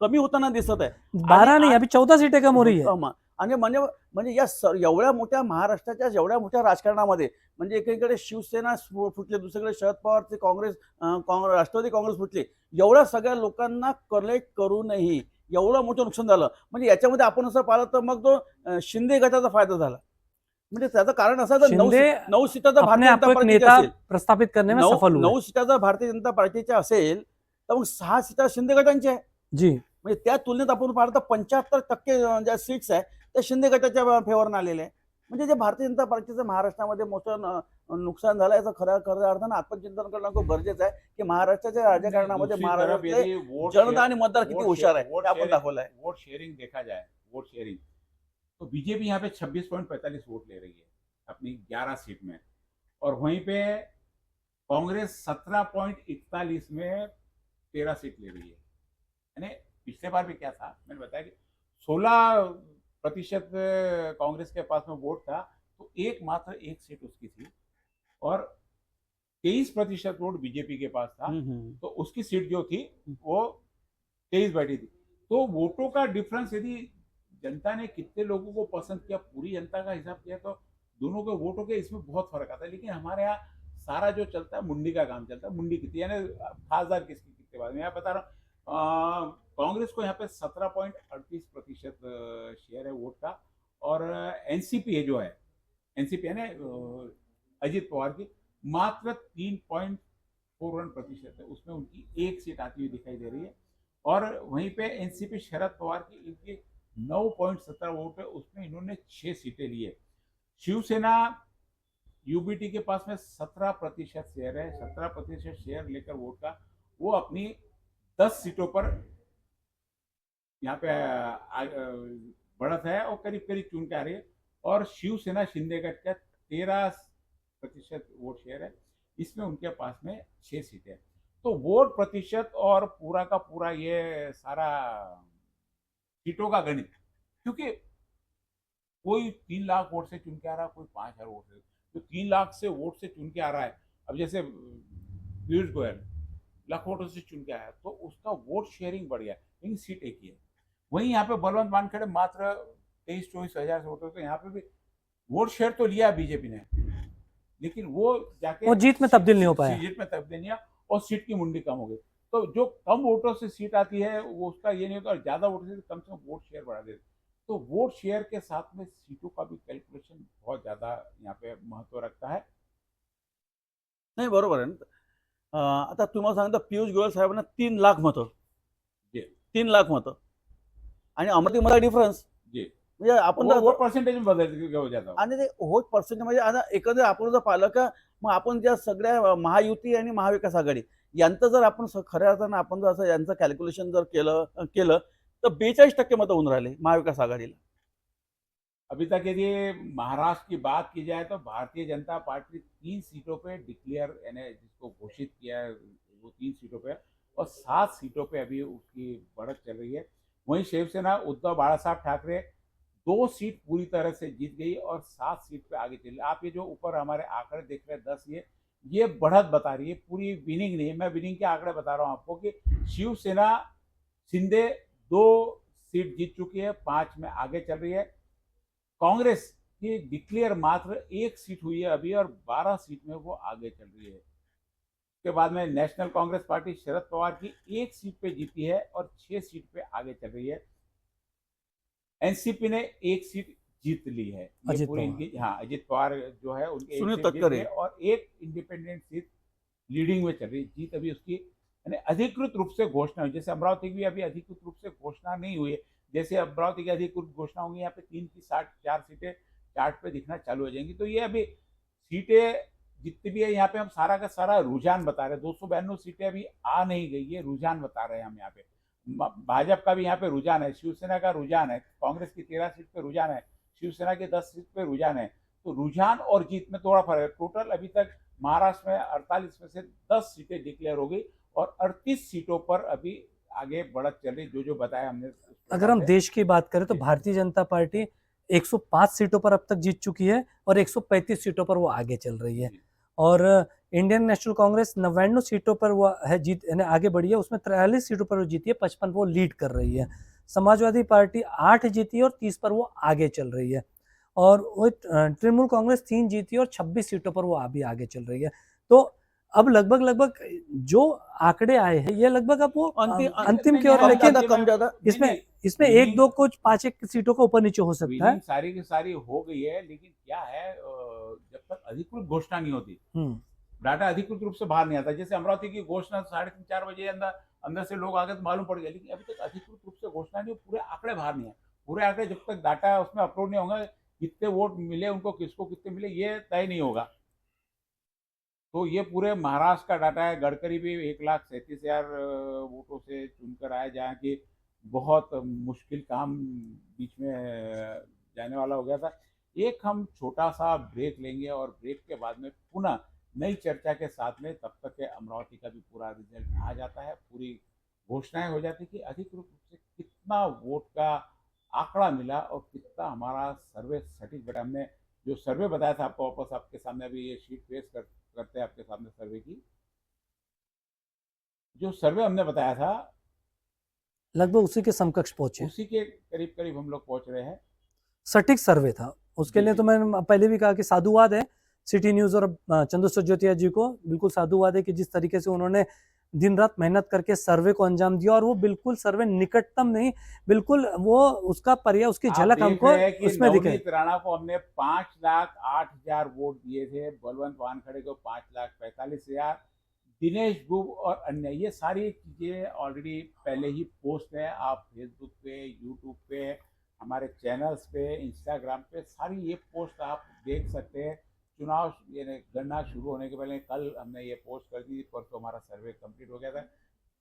कमी होताना दिसत आहे. 12 नहीं, अभी 14 सीटें कम हो रही है। आणि म्हणजे म्हणजे एवढ्या मोठ्या महाराष्ट्राच्या एवढ्या मोठ्या राजकारणामध्ये म्हणजे एकीकडे शिवसेना फुटले, दुसरीकडे शरद पवारचे काँग्रेस, राष्ट्रवादी काँग्रेस फुटले, एवढ्या सगळ्या लोकांना कलेक्ट करूनही एवढं मोठं नुकसान झालं. म्हणजे याच्यामध्ये आपण असं पाहिलं तर मग तो शिंदे गटाचा फायदा झाला. म्हणजे त्याचं कारण असं तर शिंदे 9 सीटाचा अपने भारतीय आप को जनता एक पार्टीचा नेता असेल, प्रस्थापित करने में सफल हुए। 9 सीटाचा भारतीय जनता पार्टीच्या असेल तर मग 6 सीटा शिंदे गटांच्या आहे. जी म्हणजे त्या तुलनेत आपण पाहिलं तर 75% ज्या सीट्स आहे त्या शिंदे गटाच्या फेवरनं आलेल्या आहे. म्हणजे जे भारतीय जनता पार्टीचं महाराष्ट्रामध्ये मोठं नुकसान झालं, याचं खऱ्या अर्थानं आत्मचिंतन करणं खूप गरजेचं आहे की महाराष्ट्राच्या राजकारणामध्ये दूसरी तरफ महाराष्ट्रातले यदि वोट जनता शेयर- आणि मतदार किती हुशार आहे वोट ते आपण शेयरिंग- दाखवलं आहे. वोट शेयरिंग देखा जाए, वोट शेयरिंग, तो बीजेपी यहाँ पे 26.45 वोट ले रही है अपनी 11 सीट में, और वहीं पे कांग्रेस 17.41 में 13 सीट ले रही है। यानी पिछले बार भी क्या था, मैंने बताया कि 16% कांग्रेस के पास में वोट था, तो मात्र एक सीट उसकी थी, और 23% वोट बीजेपी के पास था, तो उसकी सीट जो थी वो 23 बैठी थी। तो वोटों का डिफरेंस यदि जनता ने कितने लोगों को पसंद किया, पूरी जनता का हिसाब किया, तो दोनों के वोटों के इसमें बहुत फर्क आता है। लेकिन हमारे यहाँ सारा जो चलता है मुंडी का काम चलता है, मुंडी कितनी, यानी खासदार किसकी कितने बाद में। यहाँ बता रहा हूँ, कांग्रेस को यहाँ पे 17.38% शेयर है वोट का, और एनसीपी जो है, एनसीपी है ना अजित पवार की, मात्र 3.41% है, उसमें उनकी एक सीट आती हुई दिखाई दे रही है। और वहीं पे एनसीपी शरद पवार की इनकी 9.17 वोट है, उसमें इन्होंने 6 सीटें ली है। शिवसेना यूबीटी के पास में 17% शेयर है, 17% शेयर लेकर वोट का वो अपनी 10 सीटों पर यहाँ पे बढ़त है और करीब करीब चुन के आ रही है। और शिवसेना शिंदे गट का 13% वोट शेयर है, इसमें उनके पास में 6 सीटें। तो वोट प्रतिशत और पूरा का पूरा ये सारा सीटों का गणित, क्योंकि कोई 3 लाख वोट से चुन के आ रहा है, कोई 5,000 वोट से, तो 3 लाख से वोट से चुन के आ रहा है। अब जैसे पीयूष गोयल लाख वोटों से चुन के आया, तो उसका वोट शेयरिंग बढ़ गया, लेकिन सीट एक ही है। वहीं यहाँ पे बलवंत वानखेड़े मात्र 23-24 हजार से वोटों, तो यहाँ पे भी वोट शेयर तो लिया बीजेपी ने, लेकिन वो जाके वो जीत में तब्दील नहीं हो पाया। जीत में तब्दील नहीं, और सीट की मुंडी कम हो गई। तो जो कम वोटों से सीट आती है वो उसका ये नहीं होता, और ज्यादा वोटों से कम वोट शेयर बढ़ा देते। तो वोट शेयर के साथ में सीटों का भी कैलकुलेशन बहुत ज्यादा यहाँ पे महत्व रखता है। नाही, बरोबर आहे ना. आता तुम्हाला सांगतो, पियुष गोयल साहेबांना 3 लाख मतं, जी 3 लाख मतं, आणि अमरावतीमध्ये डिफरन्स जी म्हणजे आपण वो परसेंटेज में बदल हो जाता है। आणि ते वोट पर्सेंटेज म्हणजे आता एकंदर आपण जर पाहिलं का, मग आपण ज्या सगळ्या महायुती आणि महाविकास आघाडी यांचं जर आपण खऱ्या अर्थानं आपण जर असं यांचं कॅल्क्युलेशन जर केलं तर 42% मतं होऊन राहिले महाविकास आघाडीला। अभी तक यदि महाराष्ट्र की बात की जाए तो भारतीय जनता पार्टी 3 सीटों पे डिक्लेयर, यानी जिसको घोषित किया है वो 3 सीटों पे, और 7 सीटों पे अभी उसकी बढ़त चल रही है। वहीं शिवसेना उद्धव बाला साहब ठाकरे 2 सीट पूरी तरह से जीत गई और 7 सीट पे आगे चली। आप ये जो ऊपर हमारे आंकड़े देख रहे हैं 10, ये बढ़त बता रही है, पूरी विनिंग नहीं है। मैं विनिंग के आंकड़े बता रहा हूँ आपको कि शिवसेना शिंदे 2 सीट जीत चुकी है, 5 में आगे चल रही है। कांग्रेस की डिक्लेयर मात्र 1 सीट हुई है अभी, और 12 सीट में वो आगे चल रही है। उसके बाद में नेशनल कांग्रेस पार्टी शरद पवार की 1 सीट पे जीती है और 6 सीट पे आगे चल रही है। एनसीपी ने 1 सीट जीत ली है, अजित पूरी पवार। इनकी, हाँ अजित पवार जो है उनके सुनील 1 सीट जीत तटकरे। गए, और 1 इंडिपेंडेंट सीट लीडिंग में चल रही है। जीत अभी उसकी यानी अधिकृत रूप से घोषणा हुई, जैसे अमरावती की भी अभी अधिकृत रूप से घोषणा नहीं हुई है। जैसे अमरावती की अधिकृत घोषणा होंगी, यहाँ पे 3 की 4 सीटें चार्ट पे दिखना चालू हो जाएंगी। तो ये अभी सीटें जितनी भी है यहाँ पे हम सारा का सारा रुझान बता रहे हैं। 292 सीटें अभी आ नहीं गई, ये रुझान बता रहे हैं हम यहाँ पे। भाजपा का भी यहाँ पे रुझान है, शिवसेना का रुझान है, कांग्रेस की 13 सीट पे रुझान है, शिवसेना की 10 सीट पे रुझान है। तो रुझान और जीत में थोड़ा फर्क है। टोटल अभी तक महाराष्ट्र में 48 में से 10 सीटें डिक्लेयर हो गई और 38 सीटों पर अभी आगे बढ़त चल रही, जो बताया हमने। अगर हम देश की बात करें तो भारतीय जनता पार्टी 105 सीटों पर अब तक जीत चुकी है और 135 सीटों पर वो आगे चल रही है। और इंडियन नेशनल कांग्रेस 99 सीटों पर वो है जीत यानी आगे बढ़ी है, उसमें 43 सीटों पर वो जीती है, 55 वो लीड कर रही है। समाजवादी पार्टी 8 जीती है और 30 पर वो आगे चल रही है। और वो तृणमूल कांग्रेस 3 जीती है और 26 सीटों पर वो अभी आगे चल रही है। तो अब लगभग जो आंकड़े आए हैं ये लगभग अब वो अंतिम की ओर, लेकिन कम ज्यादा इसमें 1-2 कुछ 5-1 सीटों का ऊपर नीचे हो सकता है। सारी की सारी हो गई है, लेकिन क्या है, जब तक अधिकृत घोषणा नहीं होती, डाटा अधिकृत रूप से बाहर नहीं आता। जैसे अमरावती की घोषणा 3:30-4 बजे अंदर से लोग आगे तो मालूम पड़ गया, लेकिन अभी तक अधिकृत रूप से घोषणा नहीं, पूरे आंकड़े बाहर नहीं है। पूरे आंकड़े जब तक डाटा उसमें अपलोड नहीं होगा, कितने वोट मिले उनको, किसको कितने मिले, ये तय नहीं होगा। तो ये पूरे महाराष्ट्र का डाटा है। गडकरी भी 1,37,000 वोटों से चुनकर आए, जहाँ की बहुत मुश्किल काम बीच में जाने वाला हो गया था। एक हम छोटा सा ब्रेक लेंगे और ब्रेक के बाद में पुनः नई चर्चा के साथ में, तब तक के अमरावती का भी पूरा रिजल्ट आ जाता है, पूरी घोषणाएं हो जाती कि अधिकृत रूप से कितना वोट का आंकड़ा मिला और कितना हमारा सर्वे सटीक बेटा। हमने जो सर्वे बताया था आपको, वापस आपके सामने अभी ये शीट पेश करते हैं आपके सामने सर्वे की। जो सर्वे हमने बताया था लगभग उसी के समकक्ष पहुंचे, उसी के करीब करीब हम लोग पहुंच रहे हैं। सटीक सर्वे था। उसके लिए तो मैंने पहले भी कहा कि साधुवाद है सिटी न्यूज और चंदू सज्जोतिया जी को, बिल्कुल साधुवाद है कि जिस तरीके से उन्होंने दिन रात मेहनत करके सर्वे को अंजाम दिया। और वो बिल्कुल सर्वे निकटतम नहीं, बिल्कुल वो उसका पर्याय, उसकी झलक हमको उसमें दिखे। नवनीत राणा को हमने 5,08,000 वोट दिए थे, बलवंत वानखड़े को 5,45,000, दिनेश गुप्ता और अन्य, ये सारी चीजें ऑलरेडी पहले ही पोस्ट है। आप फेसबुक पे, यूट्यूब पे, हमारे चैनल्स पे, इंस्टाग्राम पे सारी ये पोस्ट आप देख सकते हैं। चुनाव गणना शुरू होने के पहले कल हमने ये पोस्ट कर दी, परसों हमारा सर्वे कंप्लीट हो गया था,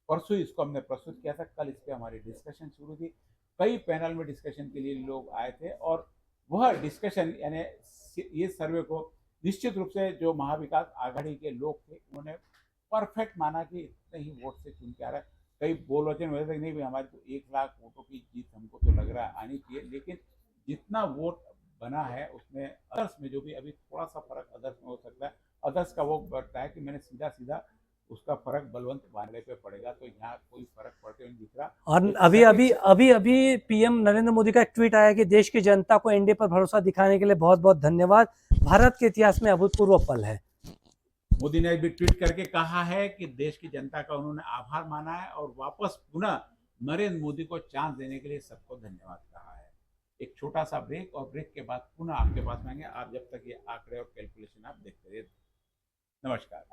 परसों इसको हमने प्रस्तुत किया था, कल इस पर हमारी डिस्कशन शुरू थी। कई पैनल में डिस्कशन के लिए लोग आए थे और वह डिस्कशन यानी ये सर्वे को निश्चित रूप से जो महाविकास आघाड़ी के लोग थे उन्होंने परफेक्ट माना कि इतने ही वोट से चुन के आ रहा है। कई बोल वचन हुए थे, नहीं भी हमारी तो 1 लाख वोटों की जीत हमको तो लग रहा है आनी चाहिए, लेकिन जितना वोट बना है उसमें अदर्स में जो भी अभी थोड़ा सा फर्क अदर्स में हो सकता है, अदर्स का वो बढ़ता है कि मैंने सीधा उसका फर्क बलवंत वानखड़े पे पड़ेगा, तो यहाँ कोई फर्क पड़ते नहीं दिख रहा। और अभी पीएम नरेंद्र मोदी का एक ट्वीट आया कि देश की जनता को एनडीए पर भरोसा दिखाने के लिए बहुत बहुत धन्यवाद, भारत के इतिहास में अभूतपूर्व पल है। मोदी ने भी ट्वीट करके कहा है कि देश की जनता का उन्होंने आभार माना है और वापस पुनः नरेंद्र मोदी को चांस देने के लिए सबको धन्यवाद कहा है। एक छोटा सा ब्रेक और ब्रेक के बाद पुनः आपके पास में आएंगे। आप जब तक ये आंकड़े और कैलकुलेशन आप देखते रहिए। नमस्कार।